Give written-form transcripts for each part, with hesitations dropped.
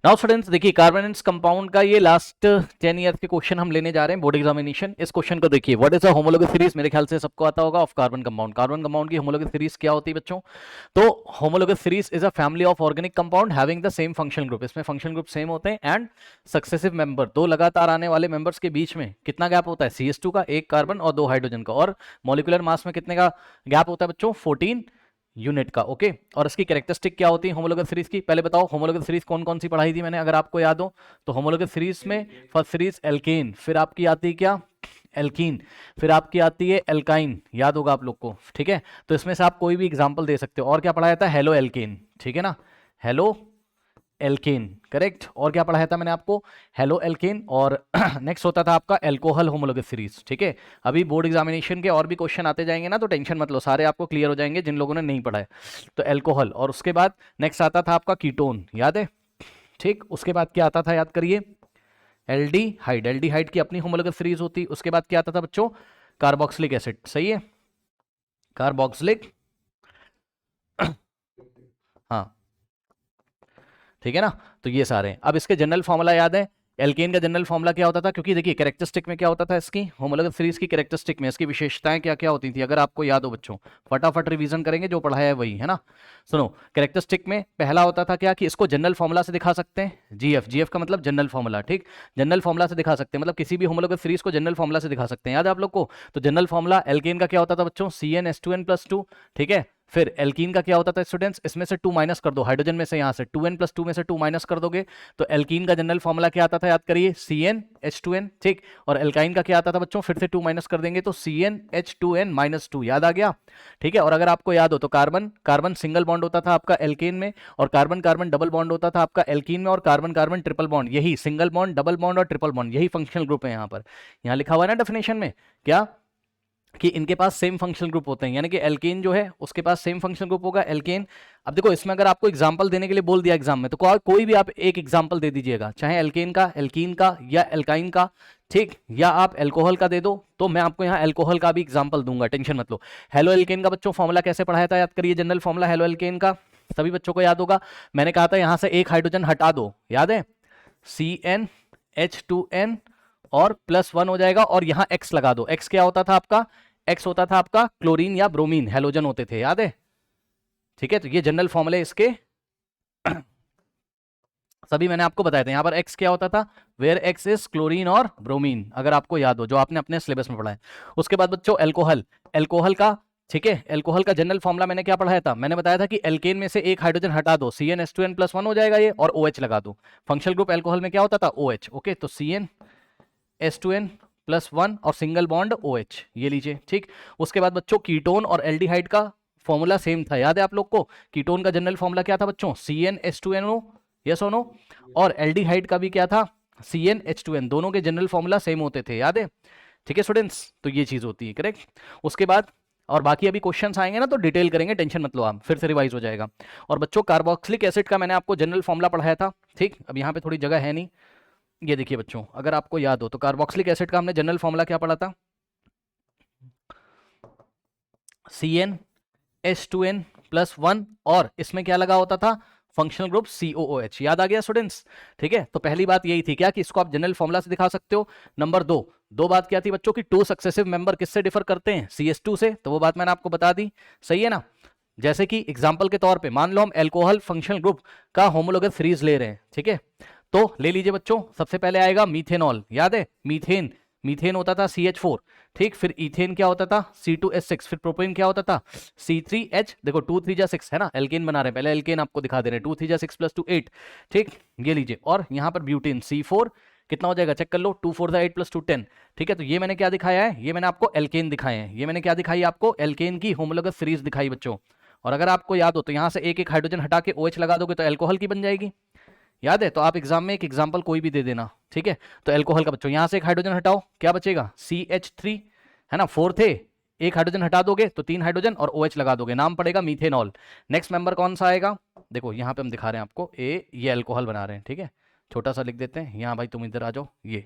Now students देखिए, carbonates compound का ये लास्ट 10 ईयर के क्वेश्चन हम लेने जा रहे हैं बोर्ड एग्जामिनेशन। इस क्वेश्चन को देखिए, what is a homologous series, मेरे ख्याल से सबको आता होगा, of carbon compound. Carbon compound की होमोलोगस सीरीज क्या होती है बच्चों? तो homologous series is a family of organic compound having the same functional group. इसमें फंक्शनल ग्रुप सेम होते हैं एंड सक्सेसिव मेंबर, दो लगातार आने वाले मेंबर्स के बीच में कितना गैप होता है? CH2 का, एक कार्बन और दो हाइड्रोजन का। और मॉलिक्यूलर मास में कितने का गैप होता है बच्चों? 14 यूनिट का। ओके, और इसकी कैरेक्टरिस्टिक क्या होती है होमोलोगस सीरीज की? पहले बताओ, होमोलोगस सीरीज कौन कौन सी पढ़ाई थी मैंने, अगर आपको याद हो तो। होमोलोगस सीरीज में फर्स्ट सीरीज एल्केन, फिर आपकी आती है क्या? एल्कीन, फिर आपकी आती है एल्काइन, याद होगा आप लोग को, ठीक है। तो इसमें से आप कोई भी एग्जांपल दे सकते हो। और क्या पढ़ाया था? हेलो एल्केन, ठीक है ना, हेलो एल्केन, करेक्ट। और क्या पढ़ाया था मैंने आपको? Halo alkane. और नेक्स्ट होता था आपका एल्कोहल होमोलोगस सीरीज, ठीक है। अभी बोर्ड एग्जामिनेशन के और भी क्वेश्चन आते जाएंगे ना, तो टेंशन मत लो, सारे आपको क्लियर हो जाएंगे जिन लोगों ने नहीं पढ़ा है। तो एल्कोहल, और उसके बाद नेक्स्ट आता था आपका कीटोन, याद है, ठीक। उसके बाद क्या आता था, याद करिए, एल्डिहाइड। एल्डिहाइड की अपनी होमोलोगस सीरीज होती। उसके बाद क्या आता था बच्चों? कार्बोक्सिलिक एसिड, सही है, कार्बोक्सिलिक, हाँ, ठीक है ना। तो ये सारे हैं। अब इसके जनरल फॉर्मूला याद है? एल्केन का जनरल फॉर्मूला क्या होता था? क्योंकि देखिए कैरेक्टरिस्टिक में क्या होता था, इसकी होमोलोगस सीरीज की कैरेक्टरिस्टिक में इसकी विशेषताएं क्या क्या होती थी, अगर आपको याद हो बच्चों। फटाफट रिवीजन करेंगे, जो पढ़ाया है वही है ना। सुनो, कैरेक्टरिस्टिक में पहला होता था क्या, कि इसको जनरल फॉर्मूला से दिखा सकते हैं, जीएफ। जीएफ का मतलब जनरल फॉर्मूला, ठीक। जनरल फॉर्मूला से दिखा सकते हैं, मतलब किसी भी होमोलोगस सीरीज को जनरल फॉर्मूला से दिखा सकते हैं, याद है आप लोग को। तो जनरल फॉर्मूला एल्केन का क्या होता था बच्चों? CnH2n+2, ठीक है। फिर एल्कीन का क्या होता था स्टूडेंट्स? इसमें से 2 माइनस कर दो, हाइड्रोजन में से, यहाँ से 2n+2 में से 2 माइनस कर दोगे तो एल्कीन का जनरल फॉर्मूला क्या आता था, याद करिए, CnH2n, ठीक। और एल्काइन का क्या आता था बच्चों? फिर से 2 माइनस कर देंगे तो CnH2n-2, याद आ गया, ठीक है। और अगर आपको याद हो तो कार्बन कार्बन सिंगल बॉन्ड होता था आपका एल्केन में, और कार्बन कार्बन डबल बॉन्ड होता था आपका एल्कीन में, और कार्बन कार्बन ट्रिपल बॉन्ड, यही सिंगल बॉन्ड, डबल बॉन्ड और ट्रिपल बॉन्ड, यही फंक्शनल ग्रुप है यहाँ पर। यहाँ लिखा हुआ है ना डेफिनेशन में, क्या, कि इनके पास सेम फंक्शनल ग्रुप होते हैं, यानी कि एल्केन जो है उसके पास सेम फंक्शनल ग्रुप होगा, एल्केन। अब देखो, इसमें अगर आपको एग्जांपल देने के लिए बोल दिया एग्जाम में, तो कोई भी आप एक एग्जांपल दे दीजिएगा, चाहे एल्केन का, एल्कीन का, या एल्काइन का, ठीक, या आप एल्कोहल का दे दो, तो मैं आपको यहाँ एल्कोहल का भी एग्जाम्पल दूंगा, टेंशन मत लो। हेलो एल्केन का बच्चों फॉर्मूला कैसे पढ़ाया था, याद करिए, जनरल फॉर्मूला हेलो एल्केन का सभी बच्चों को याद होगा। मैंने कहा था यहाँ से एक हाइड्रोजन हटा दो, याद है, CnH2n और +1 हो जाएगा, और यहाँ X लगा दो। X क्या होता था आपका? X होता था आपका क्लोरीन या ब्रोमीन, हेलोजन होते थे, याद है, ठीक है। तो ये जनरल फॉर्मूले इसके सभी मैंने आपको बताया था। यहाँ पर X क्या होता था? वेयर X इज क्लोरीन और ब्रोमीन, अगर आपको याद हो, जो आपने अपने सिलेबस में पढ़ा है। उसके बाद बच्चों एल्कोहल, एल्कोहल का, ठीक है, एल्कोहल का जनरल फॉर्मूला मैंने क्या पढ़ाया था? मैंने बताया था कि एल्केन में से एक हाइड्रोजन हटा दो, CnH2n+1 हो जाएगा ये, और OH लगा दो। फंक्शनल ग्रुप एल्कोहल में क्या होता था? OH, okay. तो CnH2n+1 और सिंगल बॉन्ड OH, ये लीजिए, ठीक। उसके बाद बच्चों कीटोन और एल्डिहाइड का फॉर्मूला सेम था, याद है आप लोग को। कीटोन का जनरल फॉर्मूला क्या था बच्चों? CnH2nO, यस और नो। और एल्डिहाइड का भी क्या था? CnH2n, दोनों के जनरल फॉर्मूला सेम होते थे, याद है, ठीक है स्टूडेंट्स। तो ये चीज होती है, करेक्ट। उसके बाद और बाकी अभी क्वेश्चंस आएंगे ना, तो डिटेल करेंगे, टेंशन मत लो आप, फिर से रिवाइज हो जाएगा। और बच्चों कार्बोक्सिलिक एसिड का मैंने आपको जनरल फॉर्मूला पढ़ाया था, ठीक। अब यहाँ पे थोड़ी जगह है नहीं, ये देखिए बच्चों, अगर आपको याद हो तो कार्बोक्सिलिक एसिड का हमने जनरल फॉर्मूला क्या पढ़ा था? CnH2n+1, और इसमें क्या लगा होता था? फंक्शनल ग्रुप COOH, याद आ गया स्टूडेंट्स, ठीक है। तो पहली बात यही थी क्या, कि इसको आप जनरल फॉर्मूला से दिखा सकते हो। नंबर दो बात क्या थी बच्चों की, 2 सक्सेसिव मेंबर किससे डिफर करते हैं? CH2 से, तो वो बात मैंने आपको बता दी, सही है ना। जैसे कि एग्जाम्पल के तौर पे मान लो हम एल्कोहल फंक्शनल ग्रुप का होमोलोगस सीरीज ले रहे हैं, ठीक है। तो ले लीजिए बच्चों, सबसे पहले आएगा मीथेनॉल, याद है, मीथेन, मीथेन होता था CH4, ठीक। फिर इथेन क्या होता था? C2H6। फिर प्रोपेन क्या होता था? C3H, देखो 2 3 जा 6 है ना, एल्केन बना रहे हैं, पहले एल्केन आपको दिखा दे रहे हैं, 2 3 जा 6 + 2 8, ठीक, ये लीजिए। और यहाँ पर ब्यूटेन C4, कितना हो जाएगा चेक कर लो, 2 4 जा 8 + 2 10, ठीक है। तो ये मैंने क्या दिखाया है? ये मैंने आपको एल्केन दिखाए हैं, ये मैंने क्या दिखाई आपको? एल्केन की होमोलोगस सीरीज दिखाई बच्चों। और अगर आपको याद हो तो यहाँ से एक एक हाइड्रोजन हटा के OH लगा दोगे तो एल्कोहल की बन जाएगी, याद है। तो आप एग्जाम में एक एग्जाम्पल कोई भी दे देना, ठीक है। तो एल्कोहल का बच्चों यहाँ से एक हाइड्रोजन हटाओ, क्या बचेगा? CH3, है ना, 4 थे, एक हाइड्रोजन हटा दोगे तो 3 हाइड्रोजन और OH लगा दोगे, नाम पड़ेगा मीथेनॉल। नेक्स्ट मेंबर कौन सा आएगा? देखो यहाँ पे हम दिखा रहे हैं आपको, ये अल्कोहल बना रहे हैं, ठीक है, छोटा सा लिख देते हैं यहाँ, भाई तुम इधर आ जाओ, ये,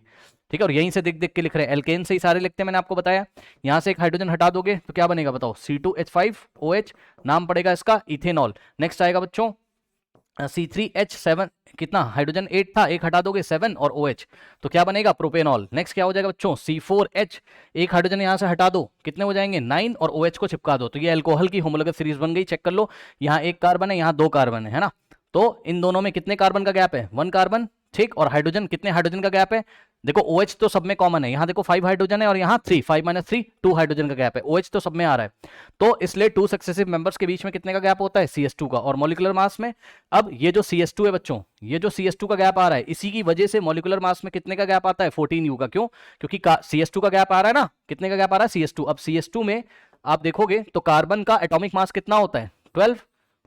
ठीक है। और यहीं से देख देख के लिख रहे हैं, एल्केन से ही सारे लिखते हैं, मैंने आपको बताया। यहाँ से एक हाइड्रोजन हटा दोगे तो क्या बनेगा बताओ? C2H5OH, नाम पड़ेगा इसका इथेनॉल। नेक्स्ट आएगा बच्चों C3H7 कितना हाइड्रोजन 8 था, एक हटा दोगे 7 और OH, तो क्या बनेगा प्रोपेनॉल। नेक्स्ट क्या हो जाएगा बच्चों C4H, एक हाइड्रोजन यहां से हटा दो, कितने हो जाएंगे 9 और OH को चिपका दो, तो ये अल्कोहल की होमोलोगस सीरीज बन गई। चेक कर लो, यहाँ एक कार्बन है, यहाँ 2 कार्बन है ना, तो इन दोनों में कितने कार्बन का गैप है 1 कार्बन, ठीक। और हाइड्रोजन कितने हाइड्रोजन का गैप है, देखो OH तो सब में कॉमन है, यहाँ देखो 5 हाइड्रोजन है और यहाँ 3, 5 - 3 2 हाइड्रोजन का गैप है, OH तो सब में आ रहा है, तो इसलिए 2 सक्सेसिव मेंबर्स के बीच में कितने का गैप होता है CS2 का, और मॉलिक्यूलर मास में अब ये जो CS2 है बच्चों, ये जो CS2 का गैप आ रहा है, इसी की वजह से मॉलिक्यूलर मास में कितने का गैप आता है 14U का, क्यों, क्योंकि CS2 का गैप आ रहा है ना, कितने का गैप आ रहा है CS2। अब CS2 में आप देखोगे तो कार्बन का एटॉमिक मास कितना होता है 12,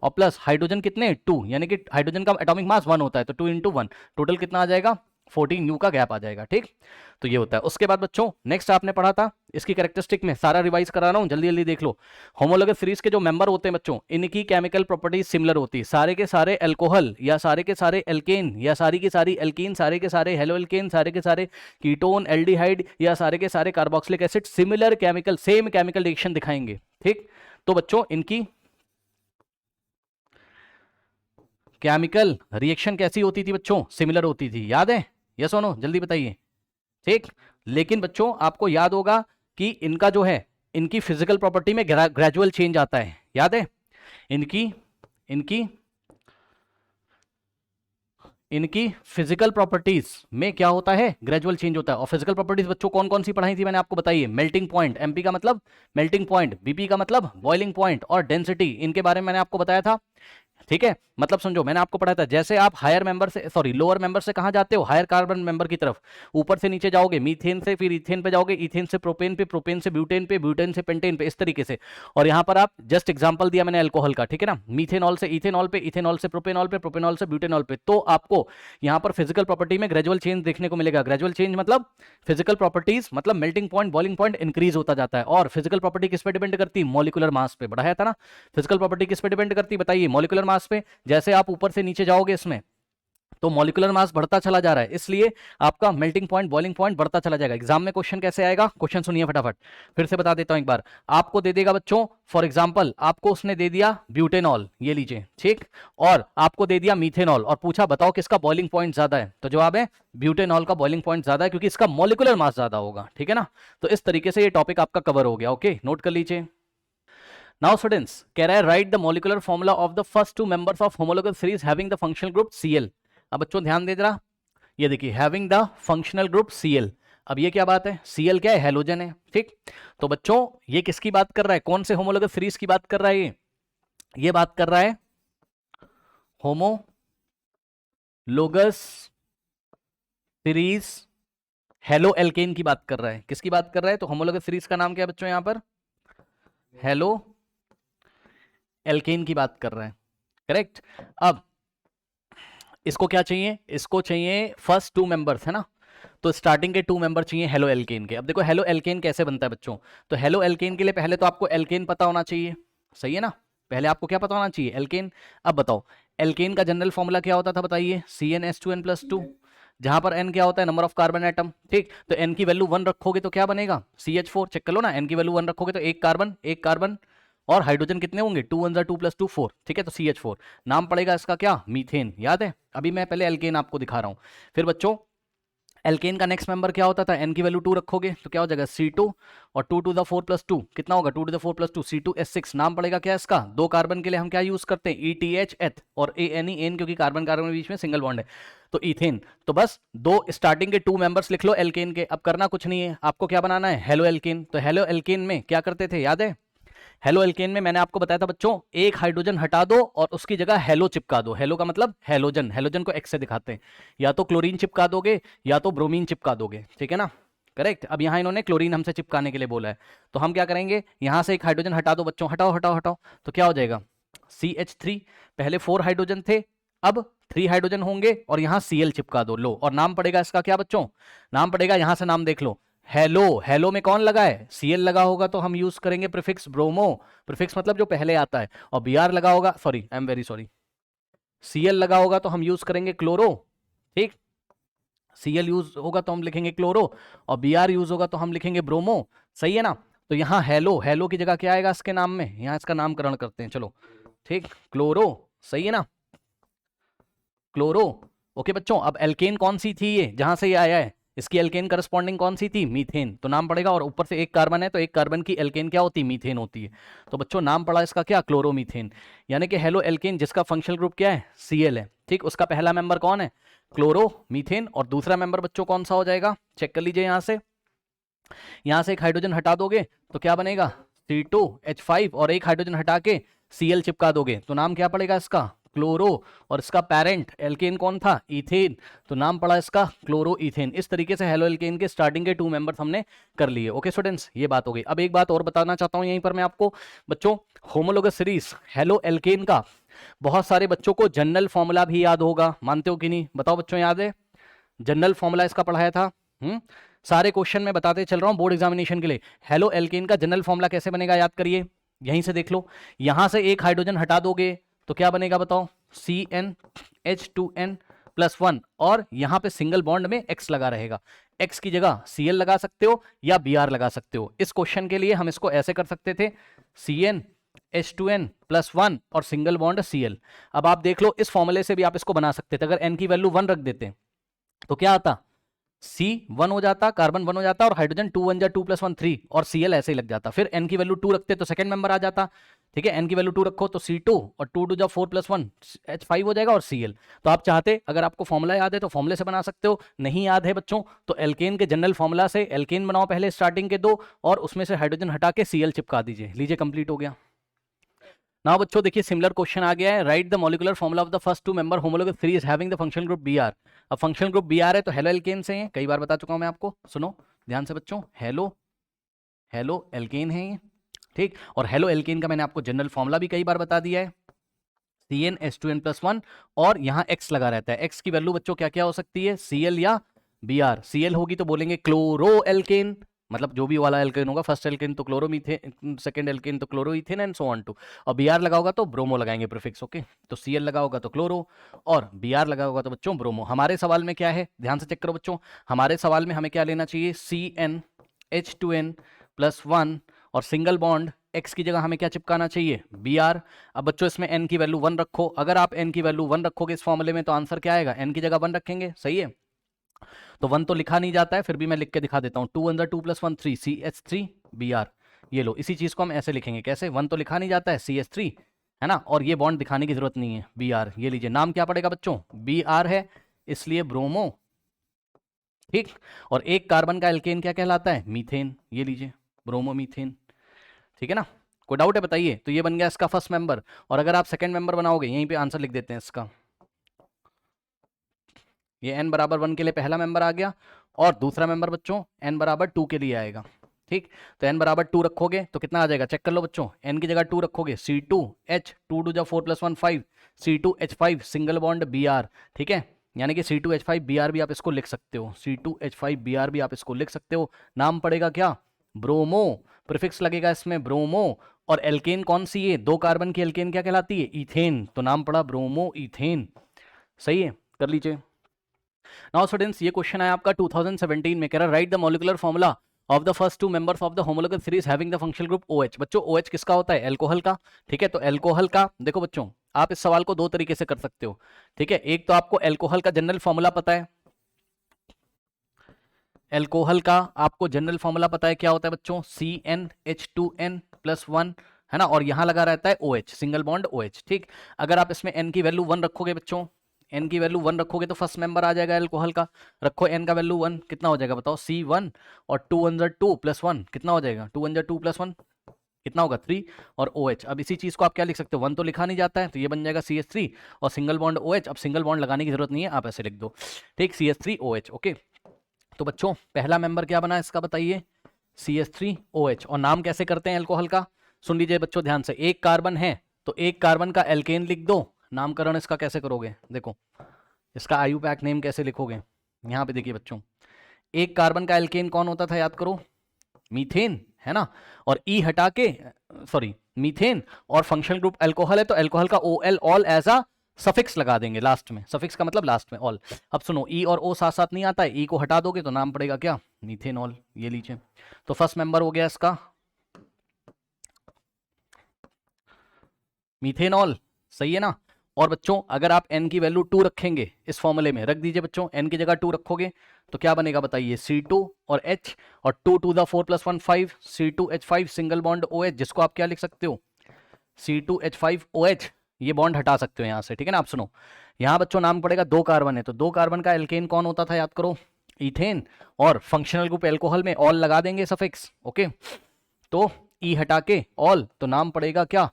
और प्लस हाइड्रोजन कितने 2, यानी कि हाइड्रोजन का एटॉमिक मास 1 होता है, तो 2 × 1 टोटल कितना आ जाएगा 14U का गैप आ जाएगा, ठीक। तो ये होता है। उसके बाद बच्चों नेक्स्ट आपने पढ़ा था इसकी कैरेक्टरिस्टिक में, सारा रिवाइज करा रहा हूं, जल्दी जल्दी देख लो। होमोलोगस सीरीज के जो मेंबर होते हैं बच्चों, इनकी केमिकल प्रॉपर्टीज सिमिलर होती है, सारे के सारे अल्कोहल या सारे के सारे एल्केन या सारी की सारी एल्कीन, सारे के सारे हेलो एल्केन, सारे के सारे कीटोन एल्डिहाइड या सारे के सारे carboxylic acid, similar chemical same chemical reaction दिखाएंगे, ठीक। तो बच्चों इनकी केमिकल रिएक्शन कैसी होती थी बच्चों, सिमिलर होती थी, याद है, यस और नो, जल्दी बताइए, ठीक। लेकिन बच्चों आपको याद होगा कि इनका जो है, इनकी फिजिकल प्रॉपर्टी में ग्रेजुअल चेंज आता है, याद है, इनकी इनकी इनकी फिजिकल प्रॉपर्टीज में क्या होता है ग्रेजुअल चेंज होता है। और फिजिकल प्रॉपर्टीज बच्चों कौन कौन सी पढ़ाई थी मैंने आपको बताइए, मेल्टिंग पॉइंट, MP का मतलब मेल्टिंग पॉइंट, BP का मतलब बॉइलिंग पॉइंट, और डेंसिटी, इनके बारे में मैंने आपको बताया था, ठीक है। मतलब समझो मैंने आपको पढ़ाया था, जैसे आप हायर मेंबर से सॉरी लोअर मेंबर से कहां जाते हो, हायर कार्बन मेंबर की तरफ, ऊपर से नीचे जाओगे मीथेन से, फिर इथेन पे जाओगे, इथेन से प्रोपेन पे, प्रोपेन से ब्यूटेन पे, ब्यूटेन से पेंटेन पे, इस तरीके से। और यहां पर आप जस्ट एग्जांपल दिया मैंने अल्कोहल का, ठीक है ना, मीथेनॉल से इथेनॉल पे, इथेनॉल से प्रोपेनॉल पे, प्रोपेनॉल से ब्यूटेनॉल पे। तो आपको यहां पर फिजिकल प्रॉपर्टी में ग्रेजुअल चेंज देखने को मिलेगा। ग्रेजुअल चेंज मतलब फिजिकल प्रॉपर्टीज मतलब melting point, boiling point increase होता जाता है। और फिजिकल प्रॉपर्टी किस पे डिपेंड करती है, मॉलिक्यूलर मास पे, बढ़ाया था ना। फिजिकल प्रॉपर्टी किस पे डिपेंड करती है बताइए, मॉलिक्यूलर मास पे। जैसे आप ऊपर से नीचे जाओगे इसमें, तो मॉलिक्यूलर मास बढ़ता चला जा रहा है, इसलिए आपका मेल्टिंग पॉइंट, बॉइलिंग पॉइंट बढ़ता चला जाएगा। एग्जाम में क्वेश्चन कैसे आएगा, क्वेश्चन सुनिए फटाफट, फिर से बता देता हूं एक बार। आपको दे देगा बच्चों, फॉर एग्जांपल आपको उसने दे दिया ब्यूटेनॉल, ये लीजिए, ठीक, और आपको दे दिया मीथेनॉल, और पूछा बताओ किसका बॉइलिंग पॉइंट ज्यादा है, तो जवाब है ब्यूटेनॉल का बॉइलिंग पॉइंट ज्यादा है, क्योंकि इसका मॉलिक्यूलर मास ज्यादा होगा, ठीक है ना। तो इस तरीके से ये टॉपिक आपका कवर हो गया, ओके, नोट कर लीजिए। Now students, can I write the molecular formula of the first two members of homologous series having the functional group Cl? अब बच्चों ध्यान दे जरा, ये देखिए having the functional group Cl। अब ये क्या बात है, Cl क्या है, हेलोजन है, ठीक। तो बच्चों ये किसकी बात कर रहा है, कौन से होमोलोगस सीरीज की बात कर रहा है, ये बात कर रहा है होमोलोगस सीरीज हेलो एल्केन की बात कर रहा है। किसकी बात कर रहा है, तो होमोलोगस सीरीज का नाम क्या है बच्चों, यहां पर हेलो एल्केन की बात कर रहे हैं, करेक्ट। अब इसको क्या चाहिए, इसको चाहिए फर्स्ट 2 मेंबर्स, है ना, तो स्टार्टिंग के 2 मेंबर चाहिए हेलो एल्केन के। अब देखो हेलो एल्केन कैसे बनता है बच्चों, तो हेलो एल्केन के लिए पहले तो आपको एल्केन पता होना चाहिए, सही है ना, पहले आपको क्या पता होना चाहिए, एल्केन। अब बताओ एल्केन का जनरल फॉर्मूला क्या होता था बताइए, CnH2n+2, जहां पर n क्या होता है, नंबर ऑफ कार्बन एटम, ठीक। तो n की वैल्यू 1 रखोगे तो क्या बनेगा CH4, चेक कर लो ना, n की वैल्यू 1 रखोगे तो एक कार्बन और हाइड्रोजन कितने होंगे 2 × 1 = 2 + 2 4, ठीक है। तो CH4 नाम पड़ेगा इसका क्या, मीथेन, याद है। अभी मैं पहले एल्केन आपको दिखा रहा हूं। फिर बच्चों एल्केन का नेक्स्ट मेंबर क्या होता था, n की वैल्यू 2 रखोगे तो क्या हो जाएगा C2, और 2 ^ 4 + 2 कितना होगा 2 ^ 4 + 2 C2H6। नाम पड़ेगा क्या इसका, 2 कार्बन के लिए हम क्या यूज करते हैं ETH और ANE, एन क्योंकि कार्बन कार्बन के बीच में सिंगल बॉन्ड है, तो इथेन। तो बस 2 स्टार्टिंग के 2 मेंबर्स लिख लो एल्केन के। अब करना कुछ नहीं है, आपको क्या बनाना है, हेलो एल्केन। तो हेलो एल्केन में क्या करते थे, याद है, हेलो एल्केन में मैंने आपको बताया था बच्चों, एक हाइड्रोजन हटा दो और उसकी जगह हेलो चिपका दो। हेलो का मतलब हेलोजन, हेलोजन को एक्स से दिखाते हैं, या तो क्लोरीन चिपका दोगे या तो ब्रोमीन चिपका दोगे, ठीक है ना, करेक्ट। अब यहां इन्होंने क्लोरीन हमसे चिपकाने के लिए बोला है, तो हम क्या करेंगे, यहां से एक हाइड्रोजन हटा दो बच्चों, हटाओ हटाओ हटाओ, तो क्या हो जाएगा CH3, पहले 4 हाइड्रोजन थे, अब 3 हाइड्रोजन होंगे और यहां Cl चिपका दो, लो। और नाम पड़ेगा इसका क्या बच्चों, नाम पड़ेगा, यहां से नाम देख लो, हेलो। हेलो में कौन लगा है, Cl लगा होगा तो हम यूज करेंगे प्रीफिक्स ब्रोमो, प्रीफिक्स मतलब जो पहले आता है, और Br लगा होगा, sorry I am very sorry, Cl लगा होगा तो हम यूज करेंगे क्लोरो, ठीक। Cl यूज होगा तो हम लिखेंगे क्लोरो, और Br यूज होगा तो हम लिखेंगे ब्रोमो, सही है ना। तो यहाँ हेलो, हेलो की जगह क्या आएगा इसके नाम में, यहाँ इसका नामकरण करते हैं, चलो, ठीक, क्लोरो, सही है ना। क्लोरो। ओके बच्चों, अब एल्केन कौन सी थी ये, जहां से ये आया है, इसकी एल्केन करस्पॉन्डिंग कौन सी थी, मीथेन, तो नाम पड़ेगा। और ऊपर से एक कार्बन है तो एक कार्बन की एल्केन क्या होती है, मीथेन होती है। तो बच्चों नाम पड़ा इसका क्या, क्लोरोमीथेन। यानी कि हेलो एल्केन जिसका फंक्शनल ग्रुप क्या है, Cl है, ठीक। उसका पहला मेंबर कौन है, क्लोरोमीथेन, और दूसरा मेंबर बच्चों कौन सा हो जाएगा, चेक कर लीजिए। यहां से एक हाइड्रोजन हटा दोगे तो क्या बनेगा, C2H5, और एक हाइड्रोजन हटा के Cl चिपका दोगे तो नाम क्या पड़ेगा इसका, क्लोरो। और इसका पेरेंट एल्केन कौन था, इथेन, तो नाम पड़ा इसका क्लोरो इथेन। इस तरीके से हेलो एल्केन के स्टार्टिंग के 2 मेंबर्स हमने कर लिए। ओके स्टूडेंट्स, ये बात हो गई। अब एक बात और बताना चाहता हूं यहीं पर मैं आपको बच्चों, होमोलोगस सीरीज हेलो एल्केन का बहुत सारे बच्चों को जनरल फॉर्मूला भी याद होगा, मानते हो कि नहीं, बताओ बच्चों, याद है, जनरल फॉर्मूला इसका पढ़ाया था। सारे क्वेश्चन में बताते चल रहा हूं बोर्ड एग्जामिनेशन के लिए। हेलो एल्केन का जनरल फॉर्मूला कैसे बनेगा, याद करिए, यहीं से देख लो। यहां से एक हाइड्रोजन हटा दोगे तो क्या बनेगा बताओ, CnH2n+1, और यहां पे सिंगल बॉन्ड में X लगा रहेगा। X की जगह Cl लगा सकते हो या Br लगा सकते हो। इस क्वेश्चन के लिए हम इसको ऐसे कर सकते थे, CnH2n+1 और सिंगल बॉन्ड Cl। अब आप देख लो, इस फॉर्मूले से भी आप इसको बना सकते थे। अगर n की वैल्यू 1 रख देते तो क्या आता, C1 हो जाता, कार्बन 1 हो जाता, और हाइड्रोजन 2 1 जा 2 + 1 3, और Cl ऐसे ही लग जाता। फिर n की वैल्यू 2 रखते तो सेकंड मेंबर आ जाता, ठीक है। n की वैल्यू 2 रखो तो C2, और 2 2 जा 4 + 1 H5 हो जाएगा, और Cl। तो आप चाहते, अगर आपको फॉर्मूला याद है तो फॉर्मूले से बना सकते हो, नहीं याद है बच्चों तो एल्केन के जनरल फॉर्मूला से एल्केन बनाओ पहले स्टार्टिंग के 2, और उसमें से हाइड्रोजन हटा के Cl चिपका दीजिए, लीजिए कंप्लीट हो गया। नाउ बच्चों देखिए, सिमिलर क्वेश्चन आ गया है, write the molecular formula of the first 2 member homologous series having the functional group Br। अब फंक्शनल ग्रुप Br है तो हेलो एल्केन से है, कई बार बता चुका हूं मैं आपको, सुनो ध्यान से बच्चों, हेलो एल्केन है ये, ठीक। और हेलो एल्केन का मैंने आपको जनरल फॉर्मूला भी कई बार बता दिया है, CnH2n+1, और यहाँ X लगा रहता है। X की वैल्यू बच्चों क्या क्या हो सकती है, Cl या Br। Cl होगी तो बोलेंगे क्लोरो एल्केन, मतलब जो भी वाला एल्केन होगा, फर्स्ट एल्केन तो क्लोरोमीथेन, सेकंड एल्केन तो chloroethane, and so on too. और Br लगा होगा तो ब्रोमो लगाएंगे प्रीफिक्स, ओके। तो Cl लगा होगा तो क्लोरो, और Br लगा होगा तो बच्चों ब्रोमो। हमारे सवाल में क्या है, ध्यान से चेक करो बच्चों, हमारे सवाल में हमें क्या लेना चाहिए, CnH2n+1, और सिंगल बॉन्ड X की जगह हमें क्या चिपकाना चाहिए, Br। अब बच्चों इसमें n की वैल्यू 1 रखो, अगर आप n की वैल्यू 1 रखोगे इस फॉर्मूले में तो आंसर क्या आएगा, n की जगह 1 रखेंगे, सही है। तो 1 तो लिखा नहीं जाता है, फिर भी मैं लिख के दिखा देता हूं, 2 1 2 + 1 3 CH3Br। ये लो, इसी चीज को हम ऐसे लिखेंगे, कैसे, 1 तो लिखा नहीं जाता है, CH3 है ना, और ये बॉन्ड दिखाने की जरूरत नहीं है, Br। ये लीजिए, नाम क्या पड़ेगा बच्चों, Br है, इसलिए ब्रोमो, ठीक। और एक कार्बन का एल्केन क्या कहलाता है, मीथेन, ये लीजिए ब्रोमोमीथेन, ठीक है ना। कोई डाउट है बताइए। तो ये बन गया इसका फर्स्ट मेंबर, और अगर आप सेकंड मेंबर बनाओगे, यहीं पे आंसर लिख देते हैं इसका, ये n = 1 के लिए पहला मेंबर आ गया, और दूसरा मेंबर बच्चों n = 2 के लिए आएगा, ठीक। तो n = 2 रखोगे तो कितना आ जाएगा, चेक कर लो बच्चों, n की जगह 2 रखोगे, C2H 2 2 जा 4 + 1 5, C2H5 सिंगल बॉन्ड Br, ठीक है। यानी कि C2H5Br भी आप इसको लिख सकते हो, C2H5Br भी आप इसको लिख सकते हो। नाम पड़ेगा क्या, ब्रोमो, प्रीफिक्स लगेगा इसमें ब्रोमो। और एल्केन कौन सी है, 2 कार्बन की एल्केन क्या कहलाती है, इथेन, तो नाम पड़ा ब्रोमो इथेन, सही है, कर लीजिए। नाउ स्टूडेंट्स, ये क्वेश्चन है आपका 2017 में, कह रहा right the molecular formula of the first 2 members of the homologous series having the functional group OH। बच्चों OH किसका होता है, अल्कोहल का, ठीक है। तो अल्कोहल का देखो बच्चों, आप इस सवाल को 2 तरीके से कर सकते हो, ठीक है। एक तो आपको अल्कोहल का जनरल फॉर्मूला पता है, अल्कोहल का आपको जनरल फॉर्मूला पता है, क्या होता है बच्चों, CnH2n+1, है ना, और यहां लगा रहता है OH, सिंगल बॉन्ड OH, ठीक। अगर आप इसमें n की वैल्यू 1 रखोगे बच्चों, n की वैल्यू 1 रखोगे तो फर्स्ट मेंबर आ जाएगा अल्कोहल का, रखो n का वैल्यू 1, कितना हो जाएगा बताओ, C1, और 2 1 2 + 1 कितना हो जाएगा, 2 1 2 + 1 कितना होगा, 3, और OH। अब इसी चीज को आप क्या लिख सकते हो, 1 तो लिखा नहीं जाता है तो ये बन जाएगा CH3 और सिंगल बॉन्ड OH। अब सिंगल बॉन्ड लगाने की जरूरत नहीं है, आप ऐसे लिख दो, ठीक, CH3OH, ओके। तो बच्चों पहला मेंबर क्या बना इसका बताइए, CH3OH। और नाम कैसे करते हैं अल्कोहल का, सुन लीजिए बच्चों ध्यान से, एक कार्बन है तो एक कार्बन का एल्केन लिख दो, नामकरण इसका कैसे करोगे, देखो इसका IUPAC नेम कैसे लिखोगे, यहाँ पे देखिए बच्चों, एक कार्बन का एल्केन कौन होता था, याद करो, मीथेन, है ना। और ई हटा के, सॉरी, मीथेन, और फंक्शनल ग्रुप अल्कोहल है तो अल्कोहल का OL, ol as a suffix लगा देंगे लास्ट में, सफिक्स का मतलब लास्ट में, ऑल। अब सुनो, ई और ओ साथ साथ नहीं आता है, ई को हटा दोगे तो नाम पड़ेगा क्या, मीथेनॉल, ये लीजिए। तो फर्स्ट मेंबर हो गया इसका मीथेनॉल, सही है ना। और बच्चों अगर आप n की वैल्यू 2 रखेंगे इस फॉर्मूले में, रख दीजिए बच्चों, n की जगह 2 रखोगे तो क्या बनेगा बताइए, C2 और H, और 2 to the 4 + 1 5, C2H5 single bond OH, जिसको आप क्या लिख सकते हो, C2H5OH, ये बॉन्ड हटा सकते हो यहाँ से, ठीक है ना। आप सुनो, यहाँ बच्चों नाम पड़ेगा 2 कार्बन है, तो 2 कार्बन का एल्केन कौन होता था, याद करो, इथेन, और फंक्शनल ग्रुप एल्कोहल में ऑल लगा देंगे सफिक्स, ओके, तो ई हटा के ऑल, तो नाम पड़ेगा क्या,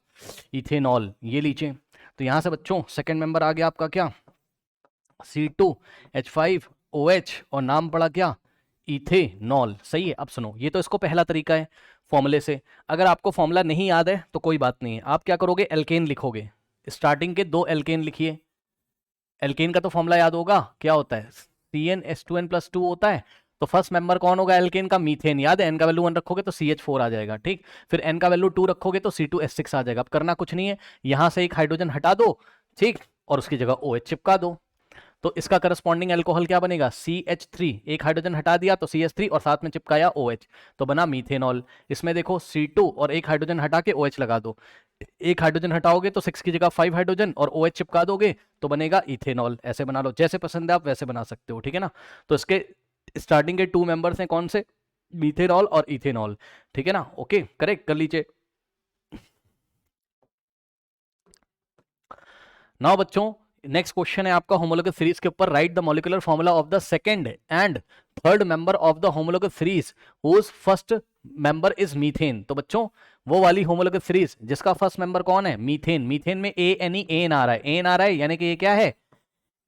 इथेनॉल, ये लीजिए। तो यहां से बच्चों सेकंड मेंबर आ गया आपका क्या, C2H5OH, और नाम पड़ा क्या, इथेनॉल, सही है। अब सुनो, ये तो इसको पहला तरीका है फॉर्मूले से। अगर आपको फॉर्मूला नहीं याद है तो कोई बात नहीं है, आप क्या करोगे, एल्केन लिखोगे, स्टार्टिंग के 2 एल्केन लिखिए। एल्केन का तो फॉर्मूला याद होगा, क्या होता है, CnH2n+2 होता है। तो फर्स्ट मेंबर कौन होगा एल्केन का, मीथेन, याद है, n का वैल्यू 1 रखोगे तो CH4 आ जाएगा, ठीक। फिर n का वैल्यू 2 रखोगे तो C2H6 आ जाएगा। अब करना कुछ नहीं है, यहां से एक हाइड्रोजन हटा दो, ठीक, और उसकी जगह OH चिपका दो, तो इसका करस्पॉन्डिंग एल्कोहल क्या बनेगा, CH3, एक हाइड्रोजन हटा दिया तो CH3 और साथ में चिपकाया OH, तो बना मीथेनॉल। इसमें देखो C2 और एक हाइड्रोजन हटा के OH लगा दो, एक हाइड्रोजन हटाओगे तो 6 की जगह 5 हाइड्रोजन और OH चिपका दोगे तो बनेगा इथेनॉल। ऐसे बना लो, जैसे पसंद है आप वैसे बना सकते हो, ठीक है ना। तो इसके स्टार्टिंग के 2 मेंबर्स हैं कौन से, मीथेनॉल और इथेनॉल, ठीक है ना, ओके, करेक्ट कर लीजिए। नाउ बच्चों नेक्स्ट क्वेश्चन है आपका होमोलोगस सीरीज के ऊपर, write the molecular formula of the second and third member of the homologous series whose first member is methane. तो बच्चों वो वाली होमोलोगस सीरीज जिसका फर्स्ट मेंबर कौन है, मीथेन, मीथेन में एन आ रहा है, एन आ रहा है, यानी कि ये क्या है,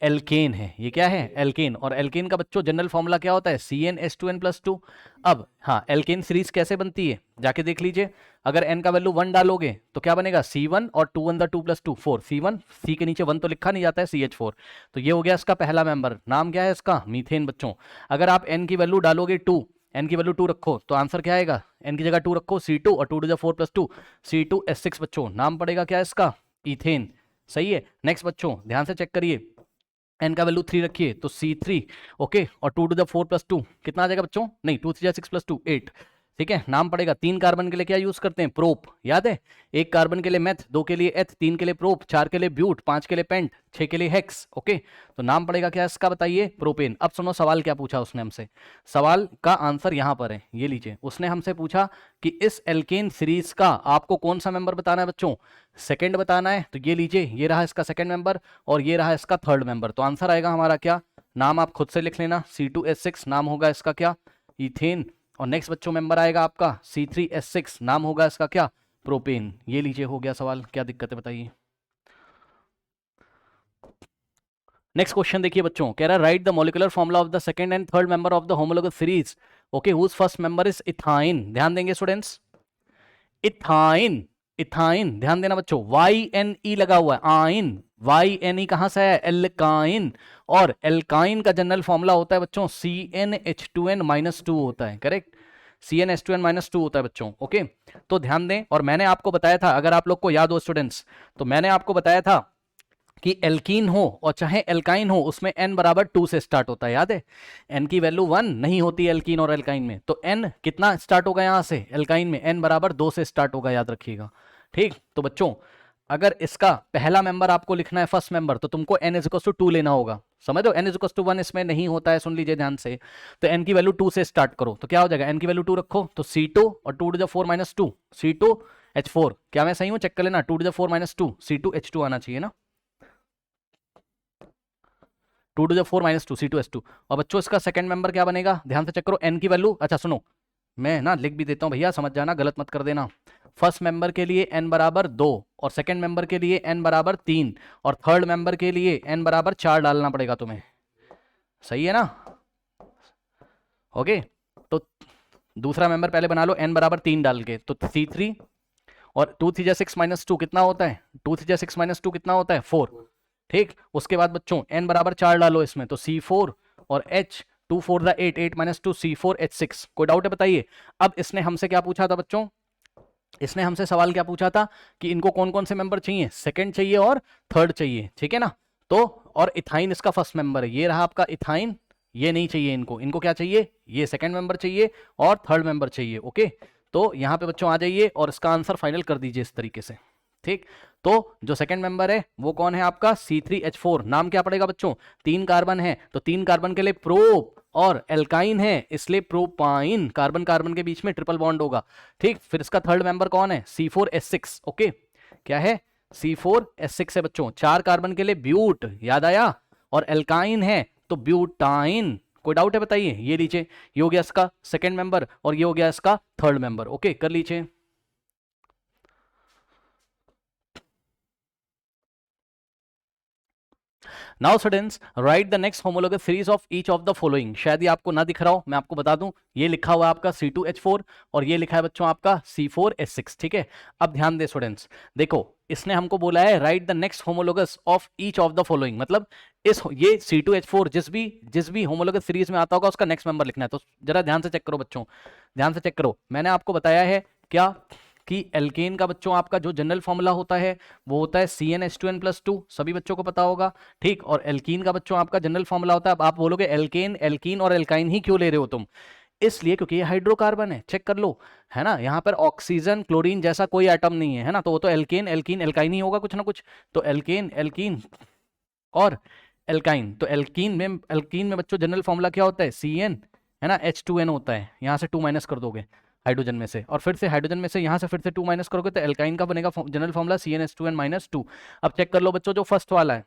एल्केन है, ये क्या है, एल्केन। और एल्केन का बच्चों जनरल फॉर्मूला क्या होता है, CnH2n+2। अब हाँ, एल्केन सीरीज कैसे बनती है जाके देख लीजिए। अगर n का वैल्यू 1 डालोगे तो क्या बनेगा, C1 और 2 1 2 + 2 4, C1, C के नीचे 1 तो लिखा नहीं जाता है, CH4। तो ये हो गया इसका पहला मेंबर, नाम क्या है इसका, मीथेन बच्चों। अगर आप n की वैल्यू डालोगे 2, n की वैल्यू 2 रखो तो आंसर क्या आएगा, n की जगह 2 रखो, C2 और 2 to the 4 + 2, C2H6 बच्चों, नाम पड़ेगा क्या इसका, इथेन, सही है। नेक्स्ट बच्चों ध्यान से चेक करिए, n का वैल्यू 3 रखिए तो C3, ओके, और 2 to the 4 + 2 कितना आ जाएगा बच्चों, नहीं 2 3 6 + 2 8, ठीक है। नाम पड़ेगा, 3 कार्बन के लिए क्या यूज करते हैं, प्रोप, याद है, 1 कार्बन के लिए मेथ, 2 के लिए एथ, 3 के लिए प्रोप, 4 के लिए ब्यूट, 5 के लिए पेंट, 6 के लिए हेक्स, ओके। तो नाम पड़ेगा क्या इसका बताइए, प्रोपेन। अब सुनो सवाल क्या पूछा उसने हमसे, सवाल का आंसर यहां पर है, ये लीजिए। उसने हमसे पूछा कि इस एल्केन सीरीज का आपको कौन सा मेंबर बताना है बच्चों, सेकंड बताना है। तो ये लीजिए, ये रहा इसका सेकंड मेंबर और ये रहा इसका थर्ड मेंबर। तो आंसर आएगा हमारा क्या, नाम आप खुद से लिख लेना, C2H6 नाम होगा इसका क्या, इथेन। और नेक्स्ट बच्चों मेंबर आएगा आपका C3H6, नाम होगा इसका क्या, प्रोपेन। ये लीजिए हो गया सवाल, क्या दिक्कत है बताइए। नेक्स्ट क्वेश्चन देखिए बच्चों, कह रहा है write the molecular formula of the second and third member of the homologous series, okay, whose first member is ethyne. ध्यान देंगे स्टूडेंट्स, इथाइन, इथाइन, ध्यान देना बच्चों, YNE लगा हुआ है, आइन, YNE कहां से है, एल्काइन, और एल्काइन का जनरल फॉर्मूला होता है बच्चों CnH2n-2 होता है, करेक्ट, CnH2n-2 होता है बच्चों, ओके। तो ध्यान दें, और मैंने आपको बताया था, अगर आप लोग को याद हो स्टूडेंट्स, तो मैंने आपको बताया था कि एल्कीन हो और चाहे एल्काइन हो उसमें n बराबर 2 से स्टार्ट होता है, याद है, n की वैल्यू 1 नहीं होती एल्कीन और एल्काइन में, तो n कितना स्टार्ट होगा यहां से, एल्काइन में n बराबर 2 से स्टार्ट होगा, याद रखिएगा, ठीक। तो बच्चों अगर इसका पहला मेंबर आपको लिखना है फर्स्ट मेंबर, तो तुमको n = 2 लेना होगा, समझ लो, n = 1 इसमें नहीं होता है, सुन लीजिए ध्यान से। तो n की वैल्यू 2 से स्टार्ट करो तो क्या हो जाएगा, n की वैल्यू 2 रखो तो C2 और 2 to the 4 - 2 C2H4, क्या मैं सही हूं, चेक कर लेना, 2 to the 4 - 2 C2H2 आना चाहिए ना, 2 to the 4 - 2 C2H2। और बच्चों इसका सेकंड मेंबर क्या बनेगा, ध्यान से चेक करो, n की वैल्यू, अच्छा सुनो मैं ना लिख भी देता हूं भैया, समझ जाना, गलत मत कर देना। फर्स्ट मेंबर के लिए n बराबर 2 और सेकंड मेंबर के लिए n बराबर 3 और थर्ड मेंबर के लिए n बराबर 4 डालना पड़ेगा तुम्हें, सही है ना, ओके। तो दूसरा मेंबर पहले बना लो n बराबर 3 डाल के, तो C3 और 2 3 6 - 2 कितना होता है, 2 3 6 - 2 कितना होता है, 4, ठीक। उसके बाद बच्चों n बराबर 4 डालो इसमें, तो C4 और H, 2 4 8 8 - 2 C4H6। कोई डाउट है बताइए। अब इसने हमसे क्या पूछा था बच्चों, इसने हमसे सवाल क्या पूछा था कि इनको कौन कौन से मेंबर चाहिए, सेकंड चाहिए और थर्ड चाहिए, ठीक है ना। तो और इथाइन इसका फर्स्ट मेंबर है, ये रहा आपका इथाइन, ये नहीं चाहिए इनको, इनको क्या चाहिए, ये सेकंड मेंबर चाहिए और थर्ड मेंबर चाहिए, ओके। तो यहां पे बच्चों आ जाइए और इसका आंसर फाइनल कर दीजिए इस तरीके से, ठीक। तो जो सेकंड मेंबर है वो कौन है आपका C3H4। नाम क्या पड़ेगा बच्चों, 3 कार्बन है तो 3 कार्बन के लिए प्रोप और एल्काइन है इसलिए प्रोपाइन, कार्बन कार्बन के बीच में ट्रिपल बॉन्ड होगा। ठीक, फिर इसका थर्ड मेंबर कौन है C4H6। ओके, क्या है C4H6 है बच्चों। 4 कार्बन के लिए ब्यूट, याद आया, और एल्काइन है तो ब्यूटाइन। कोई डाउट है बताइए। ये लीजिए, ये हो गया इसका सेकंड मेंबर और ये हो गया इसका थर्ड मेंबर। ओके, कर लीजिए। Now students right the next homologous series of each of the following. शायद ये आपको ना दिख रहा हो, मैं आपको बता दूं, ये लिखा हुआ है आपका C2H4 और ये लिखा है बच्चों आपका C4H6। ठीक है, अब ध्यान दे स्टूडेंट्स, देखो इसने हमको बोला है write the next homologous of each of the following, मतलब इस ये C2H4 जिस भी होमोलोगस सीरीज में आता होगा उसका नेक्स्ट मेंबर लिखना है। तो जरा ध्यान से चेक करो बच्चों, ध्यान से चेक करो। मैंने आपको बताया है क्या कि एल्केन का बच्चों आपका जो जनरल फॉर्मूला होता है वो होता है CnH2n+2, सभी बच्चों को पता होगा। ठीक, और एल्कीन का बच्चों आपका जनरल फॉर्मूला होता है, अब आप बोलोगे एल्केन एल्कीन और एल्काइन ही क्यों ले रहे हो तुम, इसलिए क्योंकि ये हाइड्रोकार्बन है, चेक कर लो, है ना। यहाँ पर ऑक्सीजन क्लोरीन जैसा कोई एटम नहीं है, है ना, तो वो तो एल्केन एल्कीन एल्काइन ही होगा कुछ ना कुछ। तो एल्केन एल्कीन और एल्काइन, तो एल्कीन में बच्चों जनरल फॉर्मूला क्या होता है Cn, है ना, H2n होता है। यहाँ से 2 माइनस कर दोगे हाइड्रोजन में से, और फिर से हाइड्रोजन में से यहाँ से फिर से 2 माइनस करोगे तो एल्काइन का बनेगा जनरल फॉर्मूला CnH2n-2। अब चेक कर लो बच्चों जो फर्स्ट वाला है,